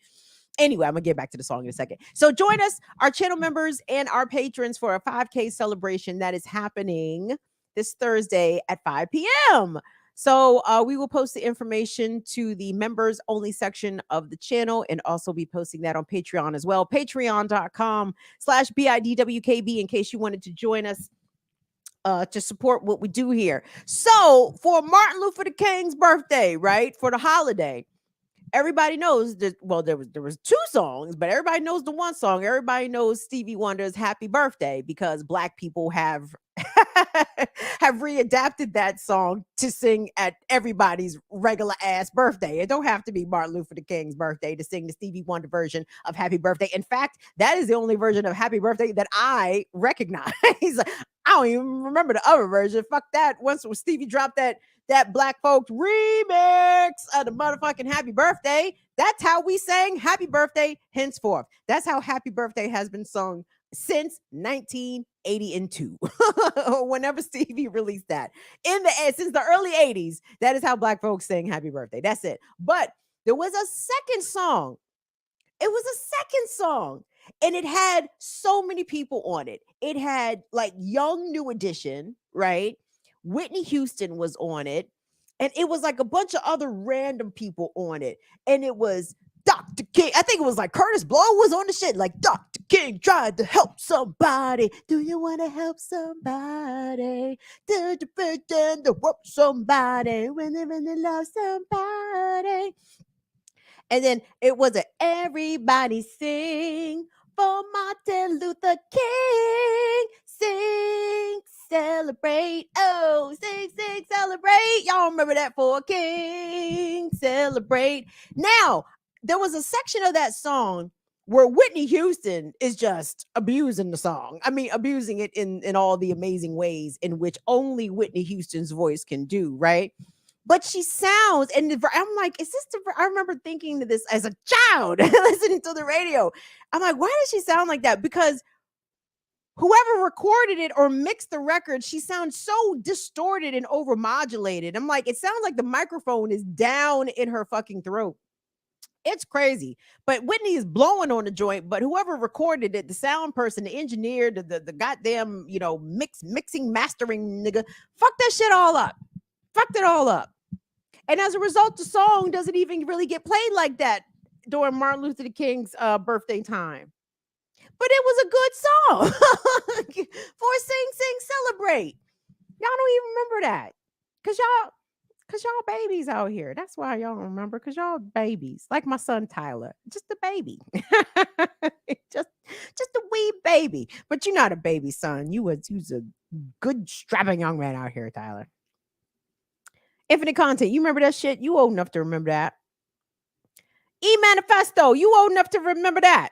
Anyway, I'm gonna get back to the song in a second. So join us, our channel members and our patrons, for a 5K celebration that is happening this Thursday at 5 p.m. So we will post the information to the members only section of the channel and also be posting that on Patreon as well. Patreon.com/BIDWKB in case you wanted to join us to support what we do here. So for Martin Luther King's birthday, right? For the holiday, everybody knows that, well, there was two songs, but everybody knows the one song. Everybody knows Stevie Wonder's Happy Birthday because black people have have readapted that song to sing at everybody's regular ass birthday. It don't have to be Martin Luther King's birthday to sing the Stevie Wonder version of Happy Birthday. In fact, that is the only version of Happy Birthday that I recognize. I don't even remember the other version. Fuck that. Once Stevie dropped that black folks remix of the motherfucking Happy Birthday, that's how we sang Happy Birthday henceforth. That's how Happy Birthday has been sung since 1982. Whenever Stevie released that, since the early 80s, that is how black folks sang Happy Birthday. That's it. But there was a second song. It was a second song, and it had so many people on it. It had like Young New Edition, right? Whitney Houston was on it, and it was like a bunch of other random people on it. And it was Dr. King. I think it was like Curtis Blow was on the shit. Like, Dr. King tried to help somebody. Do you want to help somebody? Do you pretend to work somebody when they really love somebody? And then it was a everybody sing for Martin Luther King. Sing, celebrate. Oh, sing, sing, celebrate. Y'all remember that for King, celebrate. Now, there was a section of that song where Whitney Houston is just abusing the song. I mean, abusing it in all the amazing ways in which only Whitney Houston's voice can do, right? But she sounds, and I'm like, is this I remember thinking to this as a child, listening to the radio. I'm like, why does she sound like that? Because whoever recorded it or mixed the record, she sounds so distorted and overmodulated. I'm like, it sounds like the microphone is down in her fucking throat. It's crazy. But Whitney is blowing on the joint, but whoever recorded it, the sound person, the engineer, the goddamn, mixing, mastering nigga, fucked that shit all up. Fucked it all up. And as a result, the song doesn't even really get played like that during Martin Luther King's birthday time. But it was a good song for Sing, Sing, Celebrate. Y'all don't even remember that. Cause y'all babies out here. That's why y'all don't remember, because y'all babies. Like my son Tyler. Just a baby. just a wee baby. But you're not a baby, son. You was a good strapping young man out here, Tyler. Infinite Content, you remember that shit? You old enough to remember that. E-Manifesto, you old enough to remember that.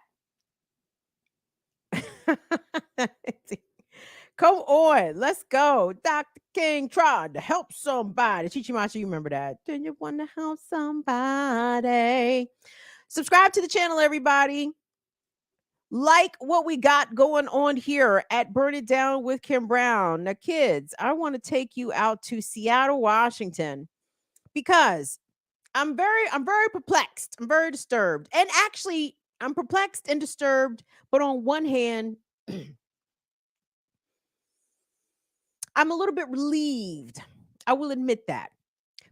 Come on, let's go. Dr. King tried to help somebody. Chichimachi, you remember that. Do you want to help somebody? Subscribe to the channel, everybody. Like what we got going on here at Burn It Down with Kim Brown. Now, kids, I want to take you out to Seattle, Washington, because I'm very perplexed. I'm very disturbed. And actually, I'm perplexed and disturbed, but on one hand, I'm a little bit relieved. I will admit that.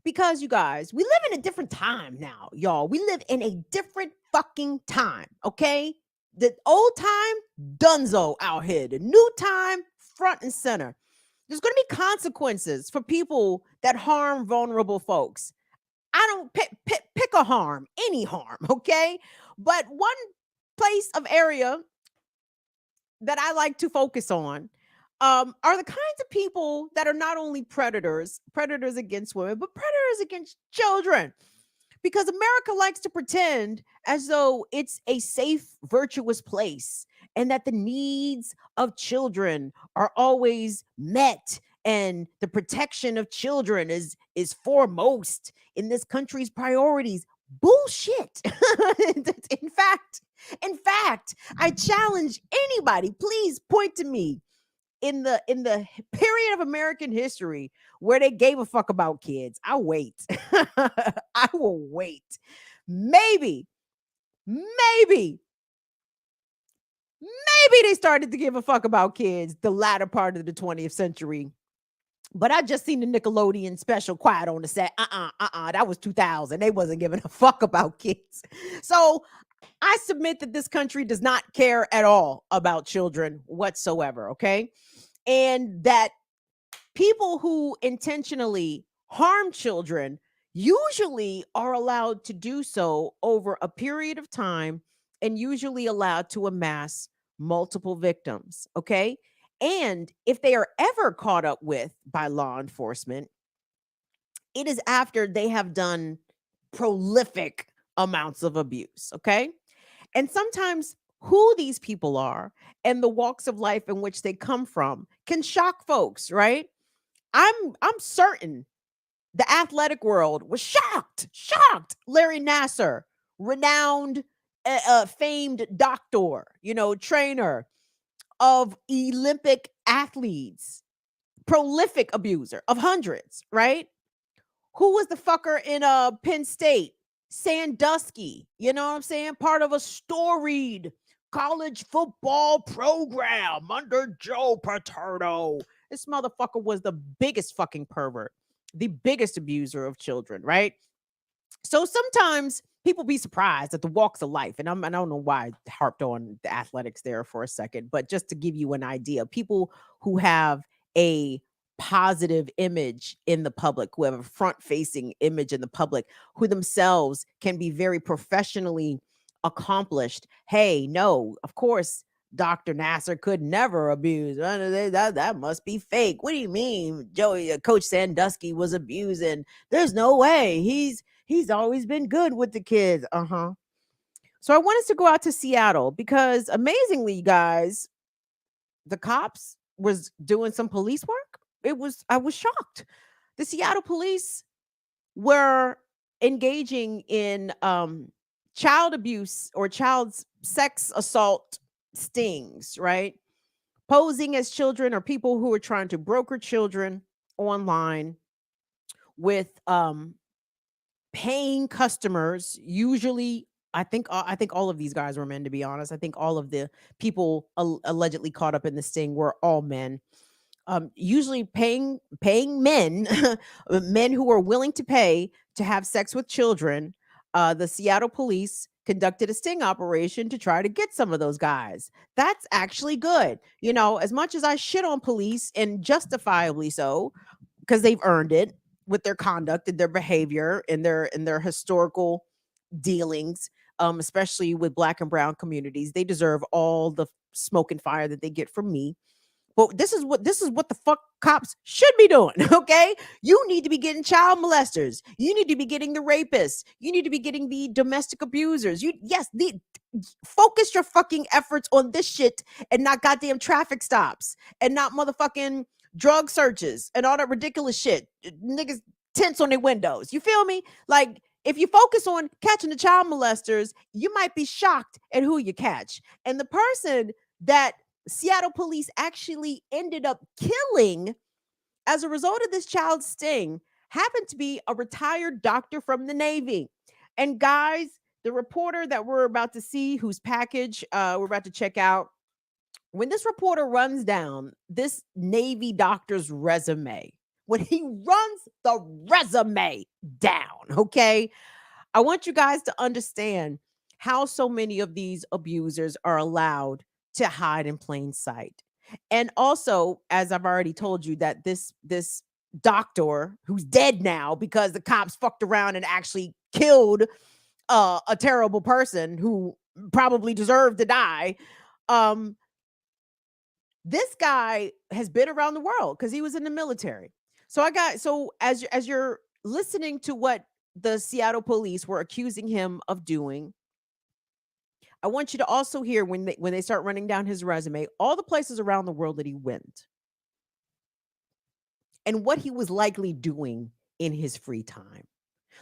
Because you guys, we live in a different time now, y'all. We live in a different fucking time, okay? The old time, dunzo out here. The new time, front and center. There's going to be consequences for people that harm vulnerable folks. I don't pick a harm, any harm, okay? But one place of area that I like to focus on are the kinds of people that are not only predators against women, but predators against children. Because America likes to pretend as though it's a safe, virtuous place and that the needs of children are always met and the protection of children is foremost in this country's priorities. Bullshit. In fact, I challenge anybody, please point to me in the period of American history where they gave a fuck about kids. I'll wait. I will wait. Maybe they started to give a fuck about kids the latter part of the 20th century But I just seen the Nickelodeon special Quiet on the Set. That was 2000. They wasn't giving a fuck about kids. So I submit that this country does not care at all about children whatsoever, okay? And that people who intentionally harm children usually are allowed to do so over a period of time and usually allowed to amass multiple victims, okay? And if they are ever caught up with by law enforcement, it is after they have done prolific amounts of abuse, okay? And sometimes who these people are and the walks of life in which they come from can shock folks, right? I'm certain the athletic world was shocked. Larry Nasser, renowned, famed doctor, trainer of Olympic athletes, prolific abuser of hundreds, right? Who was the fucker in Penn State? Sandusky, you know what I'm saying? Part of a storied college football program under Joe Paterno. This motherfucker was the biggest fucking pervert, the biggest abuser of children, right? So sometimes people be surprised at the walks of life. And I don't know why I harped on the athletics there for a second, but just to give you an idea, people who have a positive image in the public, who have a front facing image in the public, who themselves can be very professionally accomplished. Hey, no, of course, Dr. Nasser could never abuse. That must be fake. What do you mean, Coach Sandusky was abusing? There's no way. He's always been good with the kids. So I want us to go out to Seattle because amazingly, you guys, the cops was doing some police work. I was shocked. The Seattle police were engaging in child abuse or child sex assault stings, right? Posing as children or people who are trying to broker children online with paying customers. Usually, I think all of these guys were men, to be honest. I think all of the people allegedly caught up in the sting were all men. Usually paying men, men who are willing to pay to have sex with children. The Seattle police conducted a sting operation to try to get some of those guys. That's actually good. As much as I shit on police, and justifiably so, because they've earned it with their conduct and their behavior and their historical dealings, especially with Black and brown communities. They deserve all the smoke and fire that they get from me. But this is what the fuck cops should be doing, okay? You need to be getting child molesters. You need to be getting the rapists. You need to be getting the domestic abusers. Focus your fucking efforts on this shit and not goddamn traffic stops and not motherfucking drug searches and all that ridiculous shit. Niggas tents on their windows. You feel me? Like, if you focus on catching the child molesters, you might be shocked at who you catch. And the person that Seattle police actually ended up killing as a result of this child sting happened to be a retired doctor from the Navy. And guys, the reporter that we're about to see, whose package we're about to check out, when this reporter runs down this Navy doctor's resume, when he runs the resume down, okay, I want you guys to understand how so many of these abusers are allowed to hide in plain sight. And also, as I've already told you, that this doctor, who's dead now because the cops fucked around and actually killed a terrible person who probably deserved to die. This guy has been around the world because he was in the military. So as you're listening to what the Seattle police were accusing him of doing, I want you to also hear when they start running down his resume, all the places around the world that he went and what he was likely doing in his free time.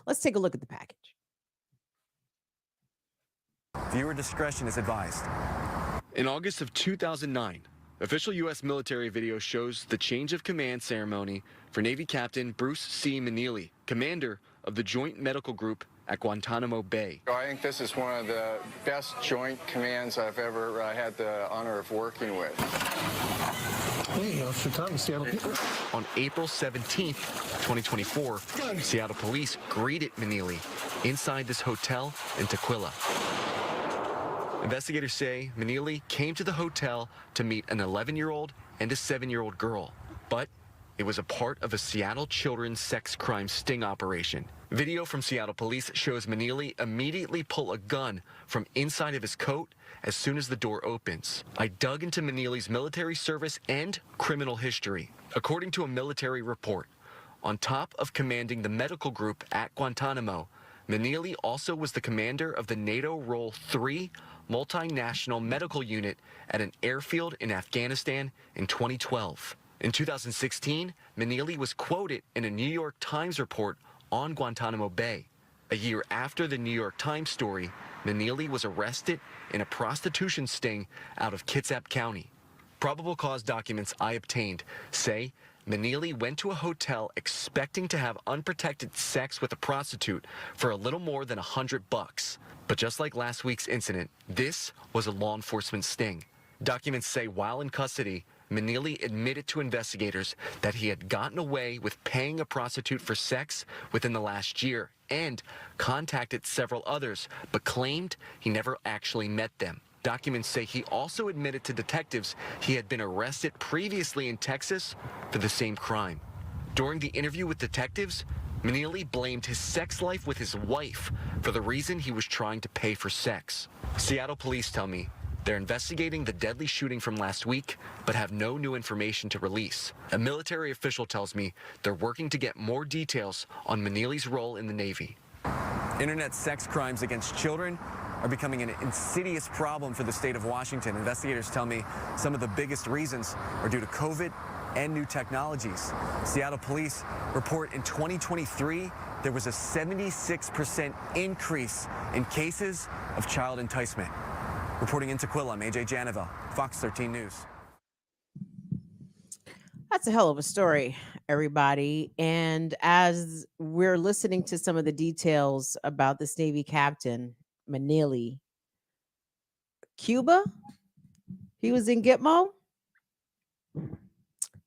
Let's take a look at the package. Viewer discretion is advised. In August of 2009, official U.S. military video shows the change of command ceremony for Navy Captain Bruce C. Meneely, commander of the Joint Medical Group at Guantanamo Bay. I think this is one of the best joint commands I've ever had the honor of working with. Hey, Officer Thomas, Seattle. On April 17th, 2024, Seattle police greeted Manili inside this hotel in Tequila. Investigators say Manili came to the hotel to meet an 11-year-old and a 7-year-old girl, but it was a part of a Seattle children's sex crime sting operation. Video from Seattle police shows Manili immediately pull a gun from inside of his coat as soon as the door opens. I dug into Manili's military service and criminal history. According to a military report, on top of commanding the medical group at Guantanamo, Manili also was the commander of the NATO Role 3 multinational medical unit at an airfield in Afghanistan in 2012. In 2016, Manili was quoted in a New York Times report on Guantanamo Bay. A year after the New York Times story, Manili was arrested in a prostitution sting out of Kitsap County. Probable cause documents I obtained say Manili went to a hotel expecting to have unprotected sex with a prostitute for a little more than $100. But just like last week's incident, this was a law enforcement sting. Documents say while in custody, Manili admitted to investigators that he had gotten away with paying a prostitute for sex within the last year and contacted several others, but claimed he never actually met them. Documents say he also admitted to detectives he had been arrested previously in Texas for the same crime. During the interview with detectives, Manili blamed his sex life with his wife for the reason he was trying to pay for sex. Seattle police tell me they're investigating the deadly shooting from last week, but have no new information to release. A military official tells me they're working to get more details on Manili's role in the Navy. Internet sex crimes against children are becoming an insidious problem for the state of Washington. Investigators tell me some of the biggest reasons are due to COVID and new technologies. Seattle police report in 2023, there was a 76% increase in cases of child enticement. Reporting in Tequila, I'm AJ Janovel, Fox 13 News. That's a hell of a story, everybody. And as we're listening to some of the details about this Navy captain, Manili, Cuba, he was in Gitmo.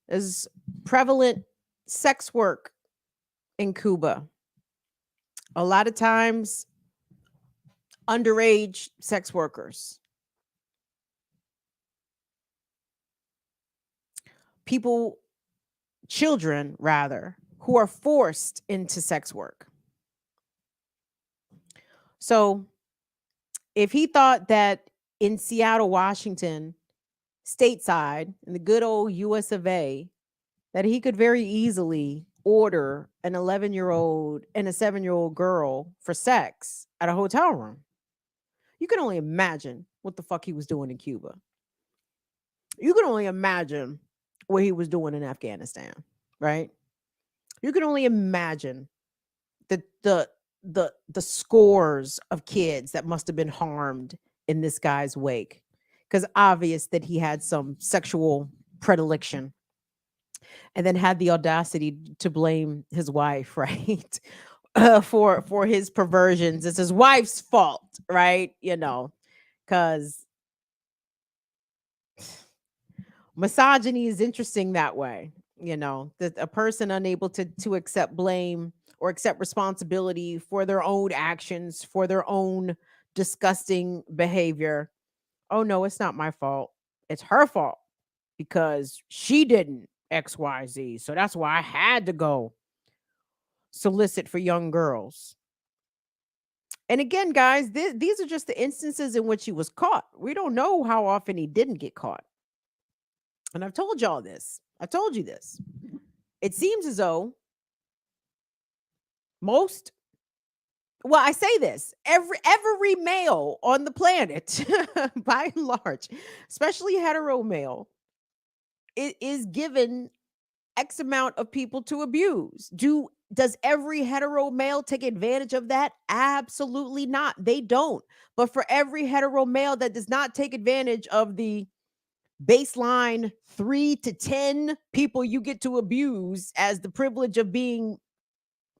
There's prevalent sex work in Cuba. A lot of times, underage sex workers. People, children rather, who are forced into sex work. So if he thought that in Seattle, Washington, stateside, in the good old US of A, that he could very easily order an 11-year-old and a 7-year-old girl for sex at a hotel room, you can only imagine what the fuck he was doing in Cuba. You can only imagine what he was doing in Afghanistan, right? You can only imagine the scores of kids that must have been harmed in this guy's wake, because obvious that he had some sexual predilection, and then had the audacity to blame his wife, right? For his perversions. It's his wife's fault, right? You know, because misogyny is interesting that way. You know, that a person unable to accept blame or accept responsibility for their own actions, for their own disgusting behavior. Oh no, it's not my fault. It's her fault because she didn't XYZ. So that's why I had to go solicit for young girls. And again, guys, these are just the instances in which he was caught. We don't know how often he didn't get caught. And I've told y'all this. I've told you this. It seems as though I say this, every male on the planet, by and large, especially hetero male, it is given X amount of people to abuse. Does every hetero male take advantage of that? Absolutely not. They don't. But for every hetero male that does not take advantage of the baseline 3 to 10 people you get to abuse as the privilege of being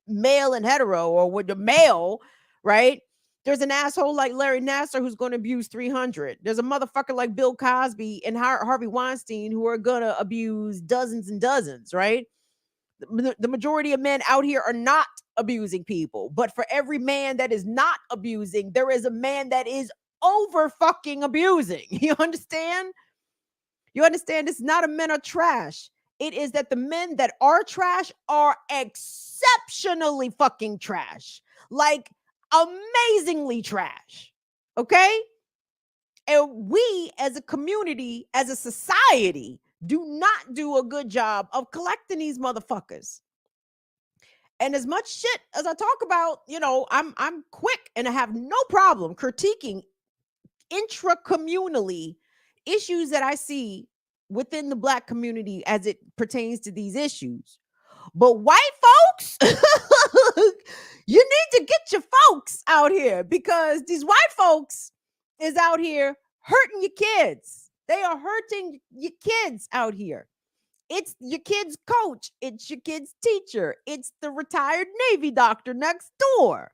male and hetero, or with the male, right? There's an asshole like Larry Nassar who's going to abuse 300. There's a motherfucker like Bill Cosby and Harvey Weinstein who are going to abuse dozens and dozens, right? The majority of men out here are not abusing people. But for every man that is not abusing, there is a man that is over fucking abusing. You understand? You understand? It's not a men are trash. It is that the men that are trash are exceptionally fucking trash. Like amazingly trash. Okay? And we as a community, as a society, do not do a good job of collecting these motherfuckers. And as much shit as I talk about, you know, I'm quick and I have no problem critiquing intra-communally issues that I see within the Black community as it pertains to these issues. But white folks, you need to get your folks out here, because these white folks is out here hurting your kids. They are hurting your kids out here. It's your kid's coach. It's your kid's teacher. It's the retired Navy doctor next door.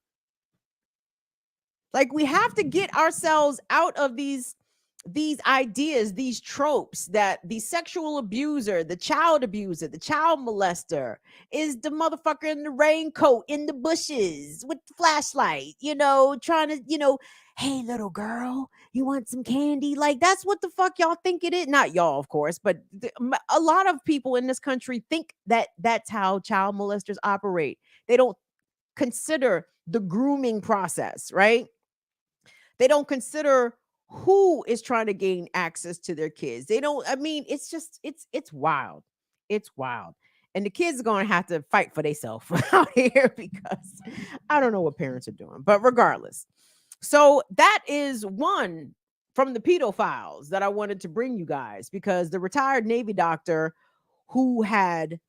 Like, we have to get ourselves out of these ideas, these tropes that the sexual abuser, the child molester is the motherfucker in the raincoat in the bushes with the flashlight, you know, trying to, you know, hey, little girl, you want some candy? Like, that's what the fuck y'all think it is. Not y'all, of course, but a lot of people in this country think that that's how child molesters operate. They don't consider the grooming process, right? They don't consider who is trying to gain access to their kids. They don't, I mean, it's just, it's wild. It's wild. And the kids are going to have to fight for themselves out here, because I don't know what parents are doing, but regardless. So that is one from the pedophiles that I wanted to bring you guys, because the retired Navy doctor who had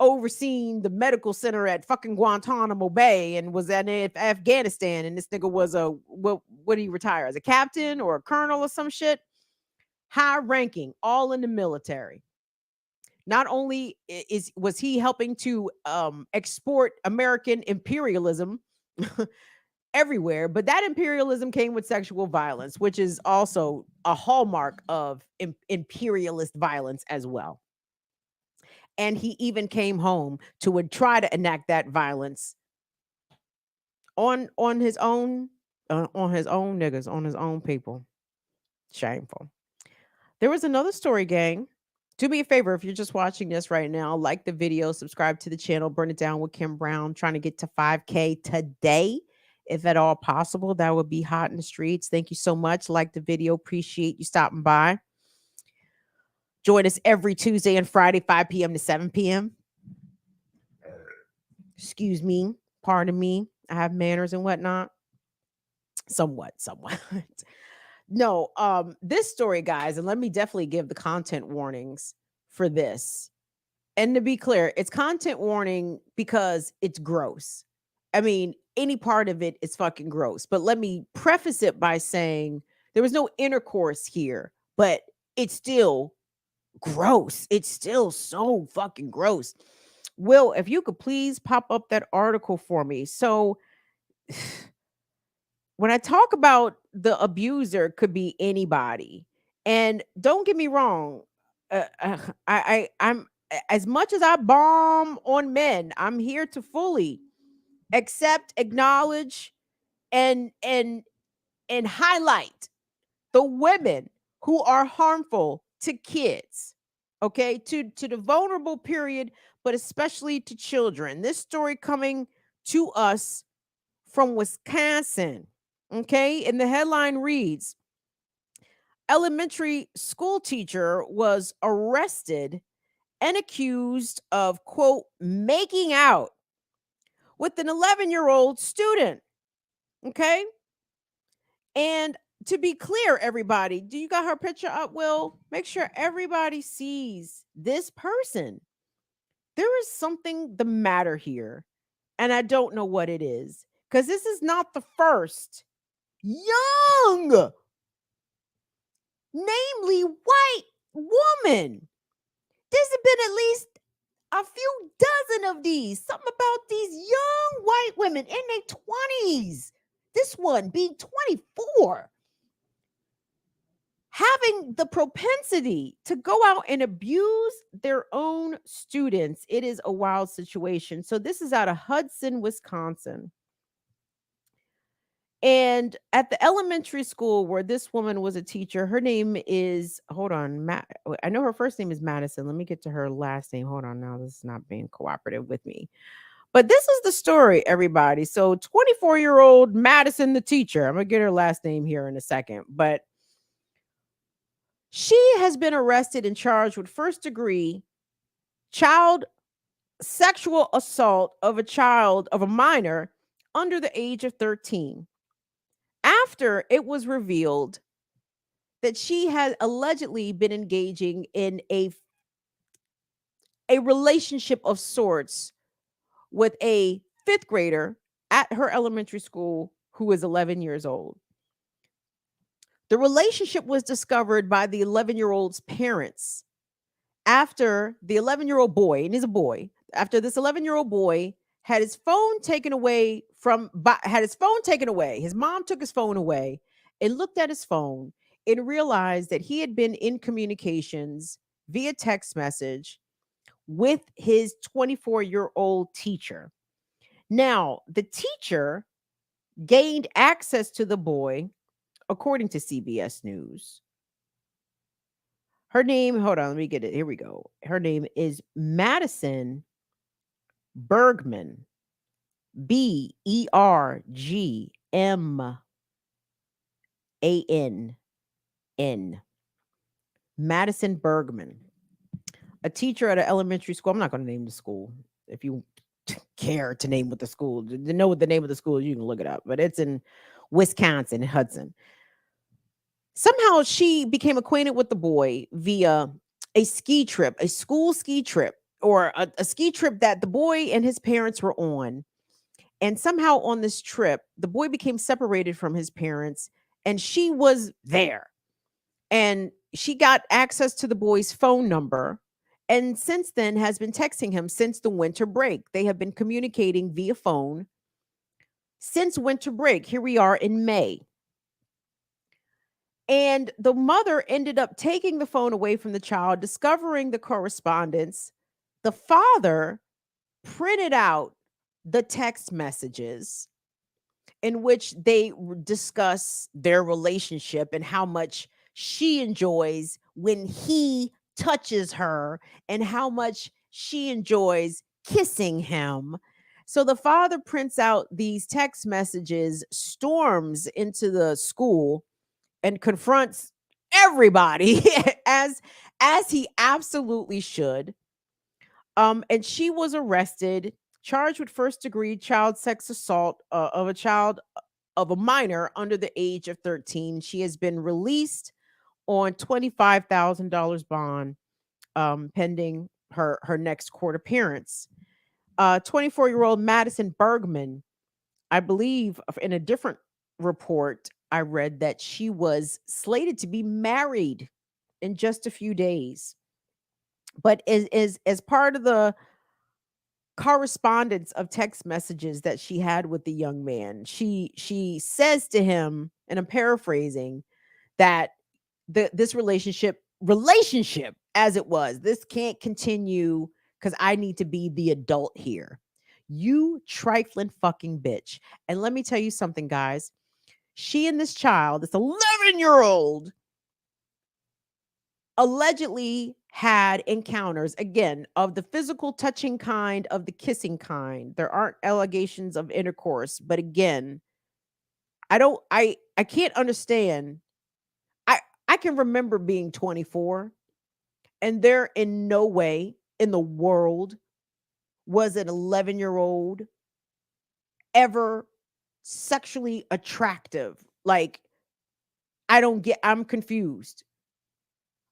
overseen the medical center at fucking Guantanamo Bay and was in Afghanistan, and this nigga was what did he retire as, a captain or a colonel or some shit, high ranking, all in the military. Not only was he helping to export American imperialism everywhere, but that imperialism came with sexual violence, which is also a hallmark of imperialist violence as well. And he even came home to try to enact that violence on his own niggas, on his own people. Shameful. There was another story, gang. Do me a favor, if you're just watching this right now, like the video, subscribe to the channel, Burn It Down with Kim Brown, trying to get to 5K today, if at all possible. That would be hot in the streets. Thank you so much. Like the video. Appreciate you stopping by. Join us every Tuesday and Friday, 5 p.m. to 7 p.m. Excuse me. Pardon me. I have manners and whatnot. Somewhat. No, this story, guys, and let me definitely give the content warnings for this. And to be clear, it's content warning because it's gross. I mean, any part of it is fucking gross. But let me preface it by saying there was no intercourse here, but it's still gross. It's still so fucking gross. Will, if you could please pop up that article for me. So when I talk about the abuser, could be anybody. And don't get me wrong, I'm as much as I bomb on men, I'm here to fully accept, acknowledge, and highlight the women who are harmful to kids, okay, to the vulnerable period, but especially to children. This story coming to us from Wisconsin, okay, and the headline reads, elementary school teacher was arrested and accused of, quote, making out with an 11-year-old student, okay? And to be clear, everybody, do you got her picture up, Will? Make sure everybody sees this person. There is something the matter here, and I don't know what it is, because this is not the first young, namely white woman. There's been at least a few dozen of these. Something about these young white women in their 20s This one being 24, having the propensity to go out and abuse their own students. It is a wild situation. So this is out of Hudson, Wisconsin. And at the elementary school where this woman was a teacher, her name is, hold on, I know her first name is Madison. Let me get to her last name. Hold on now. This is not being cooperative with me. But this is the story, everybody. So 24-year-old Madison, the teacher, I'm going to get her last name here in a second. But she has been arrested and charged with first-degree child sexual assault of a minor under the age of 13. After it was revealed that she had allegedly been engaging in a relationship of sorts with a fifth grader at her elementary school who is 11 years old. The relationship was discovered by the 11-year-old's parents after the 11-year-old boy, and he's a boy, after this 11-year-old boy had his phone taken away his mom took his phone away and looked at his phone and realized that he had been in communications via text message with his 24-year-old teacher. Now, the teacher gained access to the boy, according to CBS News. Her name, hold on, let me get it. Here we go. Her name is Madison Bergman. Bergmann. Madison Bergman. A teacher at an elementary school. I'm not going to name the school. If you care to name what the school, to know what the name of the school is, you can look it up. But it's in Wisconsin, Hudson. Somehow she became acquainted with the boy via a ski trip, a school ski trip, or a ski trip that the boy and his parents were on. And somehow on this trip, the boy became separated from his parents and she was there. And she got access to the boy's phone number. And since then has been texting him since the winter break. They have been communicating via phone since winter break. Here we are in May. And the mother ended up taking the phone away from the child, discovering the correspondence. The father printed out the text messages in which they discuss their relationship and how much she enjoys when he touches her and how much she enjoys kissing him. So the father prints out these text messages, storms into the school, and confronts everybody as he absolutely should. And she was arrested, charged with first-degree child sex assault of a minor under the age of 13. She has been released on $25,000 bond, pending her next court appearance. 24-year-old Madison Bergman, I believe, in a different report, I read that she was slated to be married in just a few days. But as part of the correspondence of text messages that she had with the young man, she says to him, and I'm paraphrasing, that this relationship as it was, this can't continue because I need to be the adult here. You trifling fucking bitch. And let me tell you something, guys. She and this child, this 11-year-old, allegedly had encounters, again, of the physical touching kind, of the kissing kind. There aren't allegations of intercourse, but again, I can't understand. I can remember being 24, and there in no way in the world was an 11-year-old ever sexually attractive. Like, I'm confused.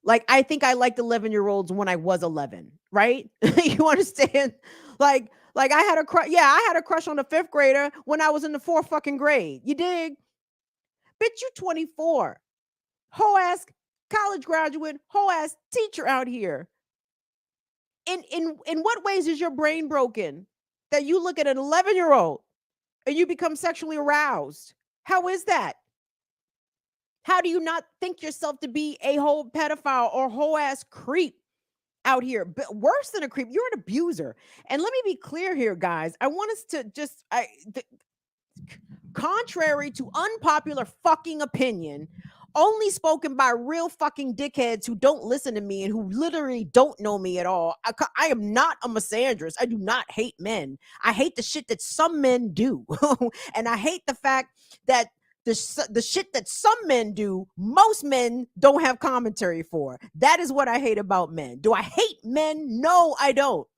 Like, I think I liked 11-year-olds when I was 11, right? You understand? Like I had a crush. Yeah, I had a crush on a fifth grader when I was in the fourth fucking grade. You dig? Bitch, you 24. Whole ass college graduate, whole ass teacher out here. In what ways is your brain broken that you look at an 11-year-old and you become sexually aroused? How is that? How do you not think yourself to be a whole pedophile or whole ass creep out here? But worse than a creep, you're an abuser. And let me be clear here, guys. I want us to just, contrary to unpopular fucking opinion, only spoken by real fucking dickheads who don't listen to me and who literally don't know me at all. I am not a misandrist. I do not hate men. I hate the shit that some men do. And I hate the fact that the shit that some men do, most men don't have commentary for. That is what I hate about men. Do I hate men? No, I don't.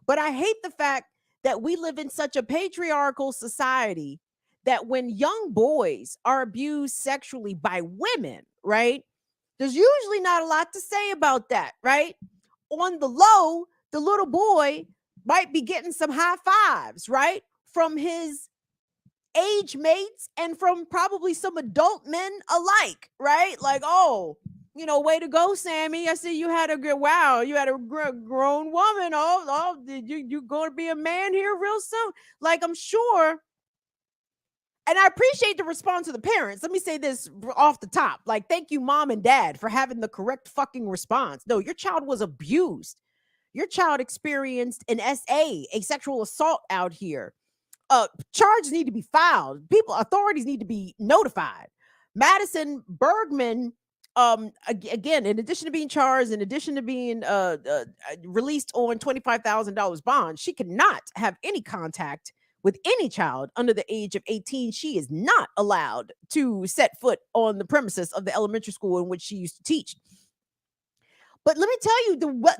But I hate the fact that we live in such a patriarchal society that when young boys are abused sexually by women, right, there's usually not a lot to say about that, right? On the low, the little boy might be getting some high fives, right, from his age mates and from probably some adult men alike, right? Like, oh, way to go, Sammy. I see you had a good, wow, you had a grown woman. Oh, did you going to be a man here real soon? Like, I'm sure. And I appreciate the response of the parents. Let me say this off the top. Like, thank you, mom and dad, for having the correct fucking response. No, your child was abused. Your child experienced an SA, a sexual assault out here. Charges need to be filed. Authorities need to be notified. Madison Bergman, again, in addition to being charged, in addition to being released on $25,000 bond, she cannot have any contact with any child under the age of 18. She is not allowed to set foot on the premises of the elementary school in which she used to teach. But let me tell you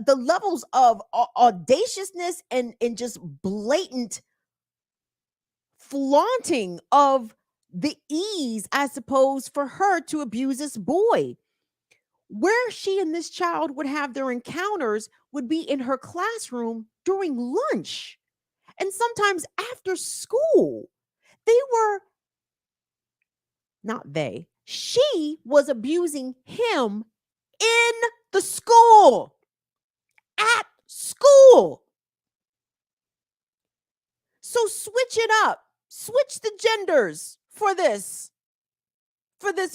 the levels of audaciousness and just blatant flaunting of the ease, I suppose, for her to abuse this boy. Where she and this child would have their encounters would be in her classroom during lunch and sometimes after school. She was abusing him in the school, at school. So switch it up. Switch the genders for this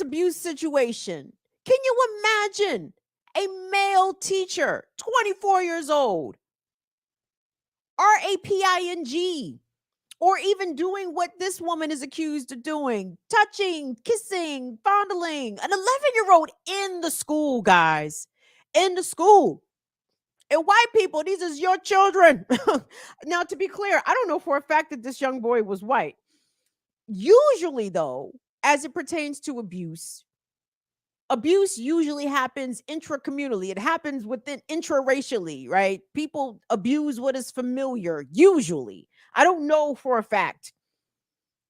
abuse situation. Can you imagine a male teacher, 24 years old, RAPING, or even doing what this woman is accused of doing, touching, kissing, fondling, an 11-year-old in the school, guys, in the school. And white people, these is your children. Now, to be clear, I don't know for a fact that this young boy was white. Usually, though, as it pertains to abuse usually happens intracommunally. It happens within intraracially, right? People abuse what is familiar, usually. I don't know for a fact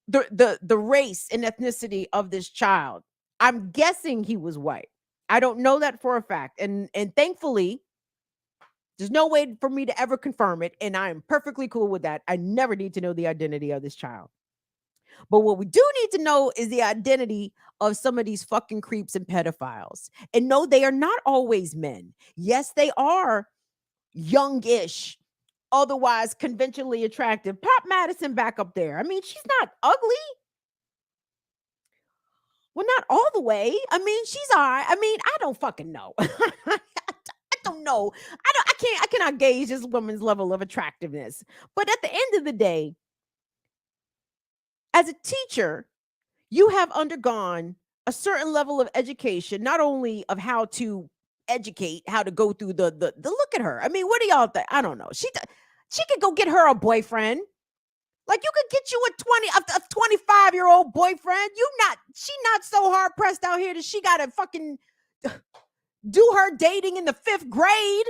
the race and ethnicity of this child. I'm guessing he was white. I don't know that for a fact. And thankfully, there's no way for me to ever confirm it, and I am perfectly cool with that. I never need to know the identity of this child. But what we do need to know is the identity of some of these fucking creeps and pedophiles. And no, they are not always men. Yes, they are youngish, otherwise conventionally attractive. Pop Madison back up there. I mean, she's not ugly. Well, not all the way. I mean, she's all right. I mean, I don't fucking know. I don't know. I cannot gauge this woman's level of attractiveness. But at the end of the day, as a teacher, you have undergone a certain level of education, not only of how to educate, how to go through the look at her. I mean, what do y'all think? I don't know. She could go get her a boyfriend. Like, you could get you a 25-year-old boyfriend. She not so hard pressed out here that she got to fucking do her dating in the 5th grade.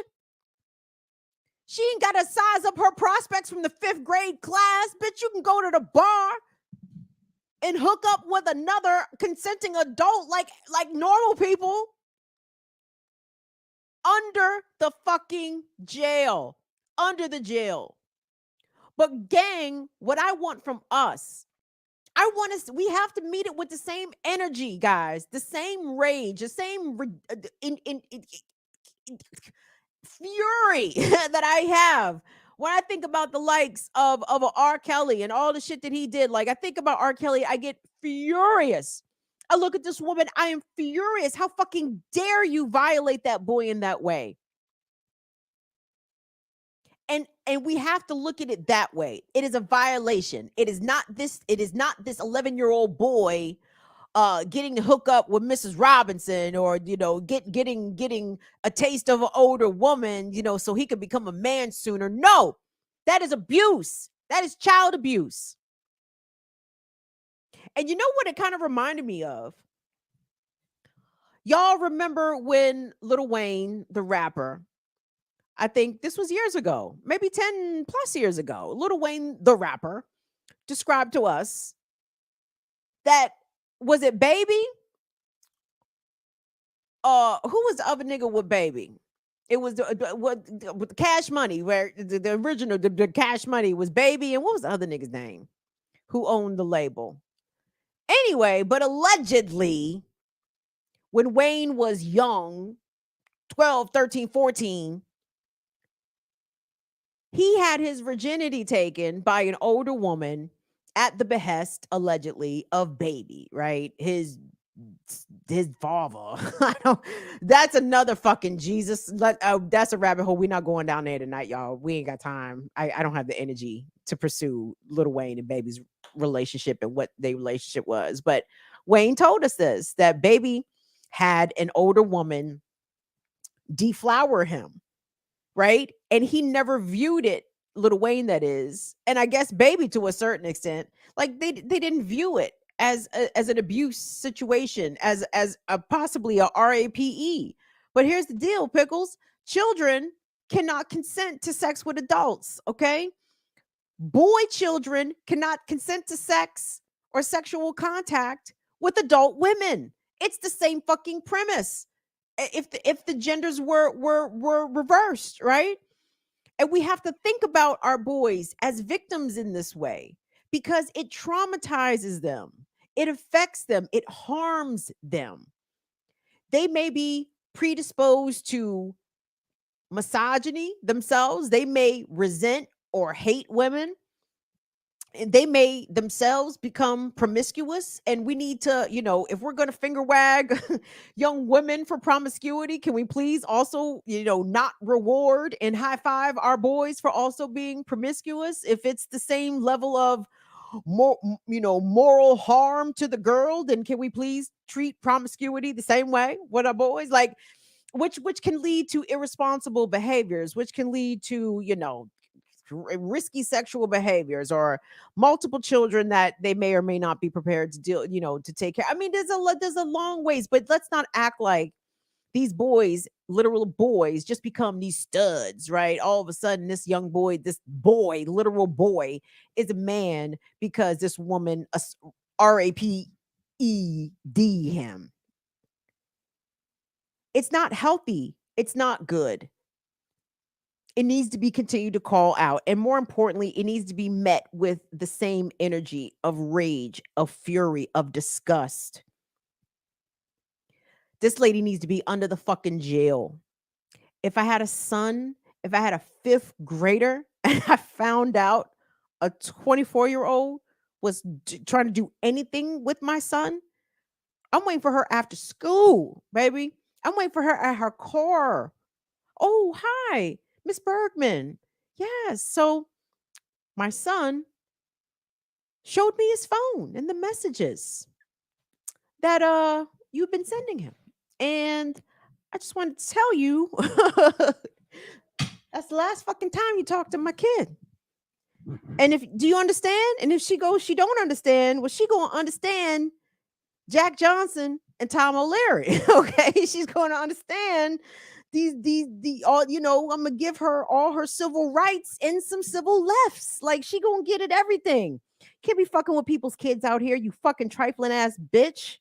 She ain't got to size up her prospects from the 5th grade class. Bitch, you can go to the bar and hook up with another consenting adult like normal people under the fucking jail. Under the jail. But gang, what I want from us, we have to meet it with the same energy, guys, the same rage, the same fury that I have When I think about the likes of a R. Kelly and all the shit that he did, like I think about R. Kelly, I get furious. I look at this woman, I am furious. How fucking dare you violate that boy in that way? And we have to look at it that way. It is a violation. It is not this 11-year-old boy getting to hook up with Mrs. Robinson, or getting a taste of an older woman, so he could become a man sooner. No, that is abuse. That is child abuse. And you know what it kind of reminded me of? Y'all remember when Lil Wayne, the rapper, I think this was years ago, maybe 10 plus years ago, Lil Wayne, the rapper, described to us that, was it Baby? Who was the other nigga with Baby? It was with the Cash Money, where the original, the Cash Money was Baby, and what was the other nigga's name who owned the label? Anyway, but allegedly, when Wayne was young, 12, 13, 14, he had his virginity taken by an older woman at the behest, allegedly, of Baby, right? His father. That's another fucking Jesus. That's a rabbit hole. We're not going down there tonight, y'all. We ain't got time. I don't have the energy to pursue Lil Wayne and Baby's relationship and what their relationship was. But Wayne told us this, that Baby had an older woman deflower him, right? And he never viewed it, Lil Wayne that is, and I guess Baby to a certain extent, like they didn't view it as an abuse situation, as a possibly a RAPE. But here's the deal, Pickles. Children cannot consent to sex with adults, okay? Boy children cannot consent to sex or sexual contact with adult women. It's the same fucking premise. If the genders were reversed, right? And we have to think about our boys as victims in this way, because it traumatizes them. It affects them. It harms them. They may be predisposed to misogyny themselves. They may resent or hate women. They may themselves become promiscuous, and we need to, if we're going to finger wag young women for promiscuity, can we please also, not reward and high five our boys for also being promiscuous if it's the same level of moral harm to the girl? Then can we please treat promiscuity the same way with our boys? Like, which can lead to irresponsible behaviors, which can lead to, risky sexual behaviors, or multiple children that they may or may not be prepared to deal, to take care. I mean, there's a long ways, but let's not act like these boys, literal boys, just become these studs, right? All of a sudden, this literal boy, is a man because this woman RAPED him. It's not healthy. It's not good. It needs to be continued to call out. And more importantly, it needs to be met with the same energy of rage, of fury, of disgust. This lady needs to be under the fucking jail. If I had a son, if I had a fifth grader, and I found out a 24-year-old was trying to do anything with my son, I'm waiting for her after school, baby. I'm waiting for her at her car. Oh, hi, Miss Bergman. Yes. So my son showed me his phone and the messages that you've been sending him. And I just wanted to tell you that's the last fucking time you talk to my kid. And do you understand? And if she goes, she don't understand, well, she gonna understand Jack Johnson and Tom O'Leary. Okay, she's gonna understand the all, I'm gonna give her all her civil rights and some civil lefts. Like, she gonna get it everything. Can't be fucking with people's kids out here, you fucking trifling ass bitch.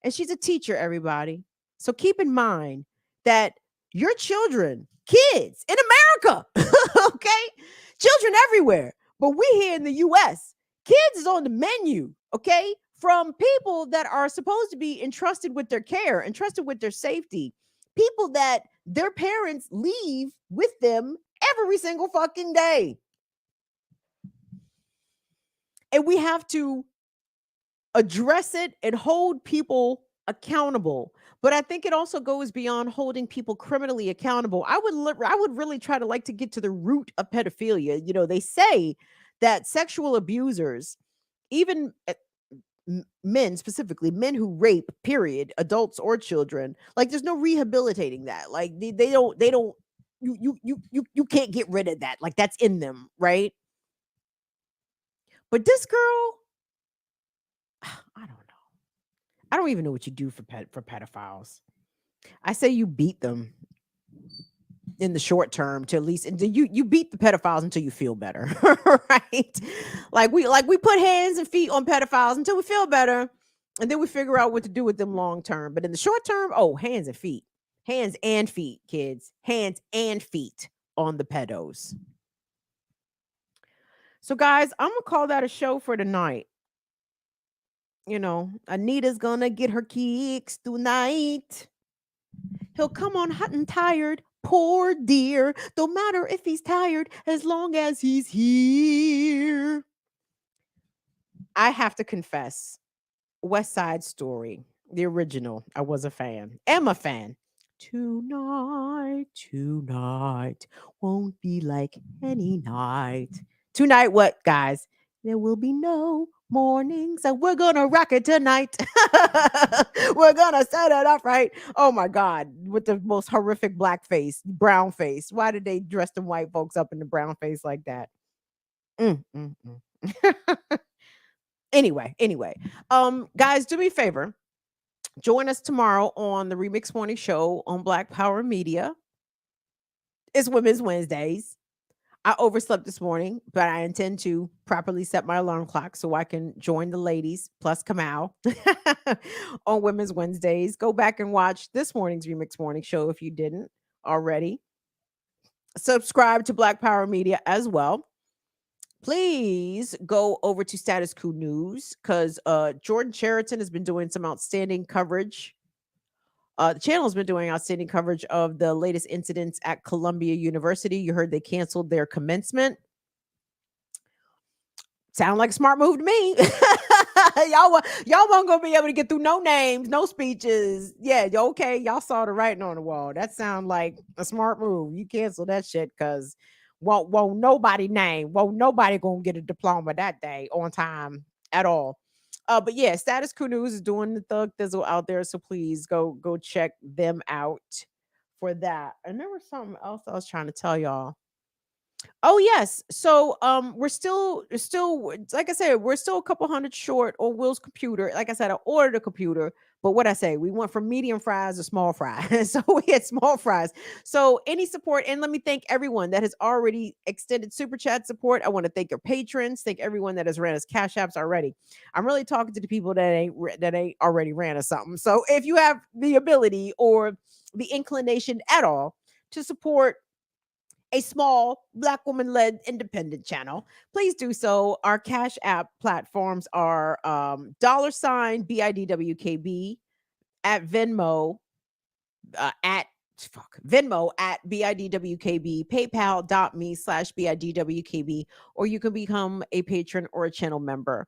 And she's a teacher, everybody. So keep in mind that your children, kids in America, okay? Children everywhere. But we here in the US, kids is on the menu, okay? From people that are supposed to be entrusted with their care, entrusted with their safety, people that their parents leave with them every single fucking day. And we have to address it and hold people accountable. But I think it also goes beyond holding people criminally accountable. I would really try to like to get to the root of pedophilia. You know, they say that sexual abusers, even men, specifically men who rape, period, adults or children, like there's no rehabilitating that. Like they don't you can't get rid of that. Like that's in them, right? But this girl, I don't know. I don't even know what you do for pedophiles. I say you beat them in the short term to at least, and you beat the pedophiles until you feel better, right? Like we put hands and feet on pedophiles until we feel better, and then we figure out what to do with them long term. But in the short term, oh, hands and feet, kids, hands and feet on the pedos. So guys, I'm gonna call that a show for tonight. You know, Anita's gonna get her kicks tonight. He'll come on hot and tired. Poor dear. Don't matter if he's tired as long as he's here. I have to confess, West Side Story, the original, I was a fan. Am a fan. Tonight won't be like any night. Tonight, what, guys? There will be no mornings, and we're gonna rock it tonight. We're gonna set it up right. Oh my God, with the most horrific black face, brown face. Why did they dress the white folks up in the brown face like that? Anyway, guys, do me a favor. Join us tomorrow on the Remix Morning Show on Black Power Media. It's Women's Wednesdays. I overslept this morning, but I intend to properly set my alarm clock so I can join the ladies plus Kamal on Women's Wednesdays. Go back and watch this morning's Remix Morning Show if you didn't already. Subscribe to Black Power Media as well. Please go over to Status Quo News because Jordan Cheriton has been doing some outstanding coverage. The channel has been doing outstanding coverage of the latest incidents at Columbia University. You heard they canceled their commencement. Sound like a smart move to me. y'all weren't gonna be able to get through no names, no speeches. Yeah, okay. Y'all saw the writing on the wall. That sound like a smart move. You cancel that shit because won't nobody gonna get a diploma that day on time at all. But yeah, Status Quo News is doing the Thug Thizzle out there, so please go check them out for that. And there was something else I was trying to tell y'all. Oh yes, so we're still like I said, we're still a couple hundred short on Will's computer. Like I said, I ordered a computer, but what I say, we went from medium fries to small fries, so we had small fries. So any support, and let me thank everyone that has already extended super chat support. I want to thank your patrons, thank everyone that has ran us cash apps already. I'm really talking to the people that ain't already ran us something. So if you have the ability or the inclination at all to support a small Black woman-led independent channel, please do so. Our cash app platforms are $BIDWKB at Venmo at BIDWKB, PayPal.me/BIDWKB, or you can become a patron or a channel member.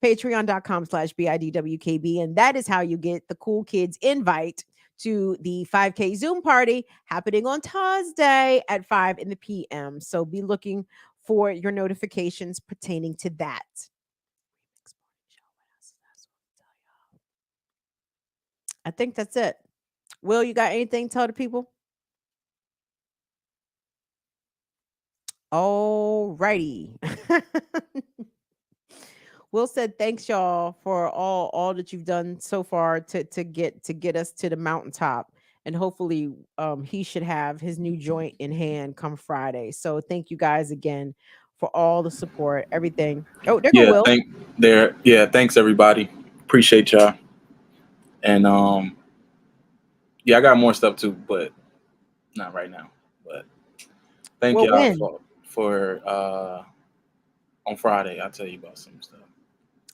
Patreon.com/BIDWKB, and that is how you get the cool kids invite to the 5K Zoom party happening on Thursday at 5 p.m. So be looking for your notifications pertaining to that. I think that's it. Will, you got anything to tell the people? All righty. Will said, thanks y'all for all that you've done so far to get us to the mountaintop. And hopefully he should have his new joint in hand come Friday. So thank you guys again for all the support, everything. Oh, there go Will. Thanks everybody. Appreciate y'all. And I got more stuff too, but not right now. But thank y'all for on Friday. I'll tell you about some stuff.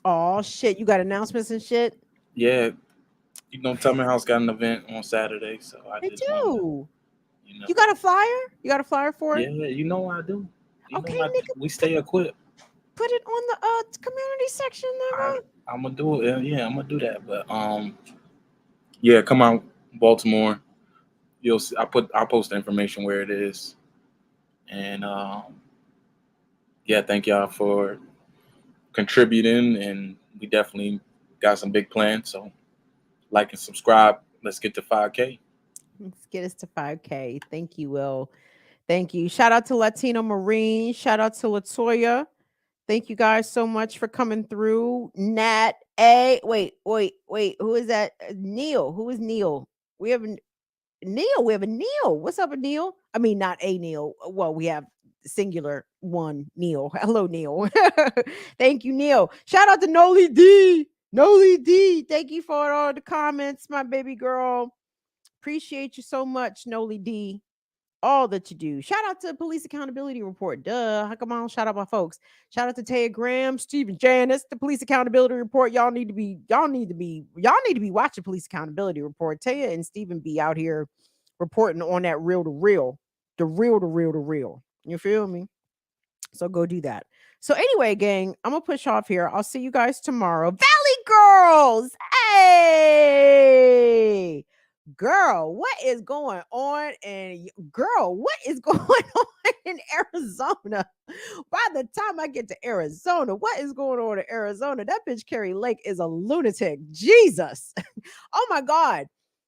Oh shit, you got announcements and shit? Yeah. Tubman House got an event on Saturday, so I do. You know? You got a flyer? You got a flyer for it? Yeah, you know I do. Okay, nigga, we stay equipped. Put it on the community section, nigga. I'm gonna do it. Yeah, I'm gonna do that. But yeah, come on, Baltimore. You'll see. I'll post the information where it is. And yeah, thank y'all for contributing, and we definitely got some big plans. So like and subscribe. Let's get to 5K. Let's get us to 5K. Thank you, Will. Thank you. Shout out to Latino Marine. Shout out to Latoya. Thank you guys so much for coming through. Nat A. Wait. Who is that? Neil. Who is Neil? We have Neil. We have a Neil. What's up, Neil? I mean, not a Neil. Well, we have singular one Neil. Hello, Neil. Thank you, Neil. Shout out to Noli D. Noli D. Thank you for all the comments, my baby girl. Appreciate you so much, Noli D. All that you do. Shout out to Police Accountability Report. Duh. Come on, shout out my folks. Shout out to Taya Graham, Stephen Janice, the Police Accountability Report. Y'all need to be watching Police Accountability Report. Taya and Stephen be out here reporting on that real to real. The real to real to real. You feel me? So go do that. So anyway, gang, I'm gonna push off here. I'll see you guys tomorrow. Valley Girls. Hey. Girl, what is going on? And girl, what is going on in Arizona? By the time I get to Arizona, what is going on in Arizona? That bitch Carrie Lake is a lunatic. Jesus. Oh my God.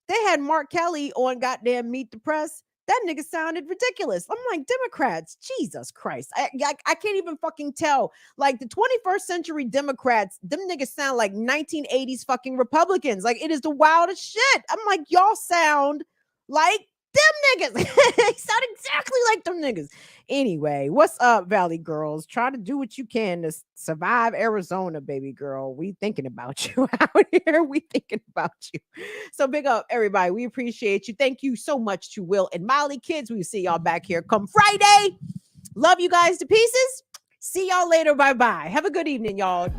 They had Mark Kelly on goddamn Meet the Press. That nigga sounded ridiculous. I'm like, Democrats, Jesus Christ. I can't even fucking tell. Like the 21st century Democrats, them niggas sound like 1980s fucking Republicans. Like it is the wildest shit. I'm like, y'all sound like them niggas. They sound exactly like them niggas. Anyway, what's up, Valley Girls? Try to do what you can to survive Arizona, baby girl. We thinking about you out here. We thinking about you. So big up, everybody. We appreciate you. Thank you so much to Will and Molly. Kids, we will see y'all back here come Friday. Love you guys to pieces. See y'all later. Bye-bye. Have a good evening, y'all.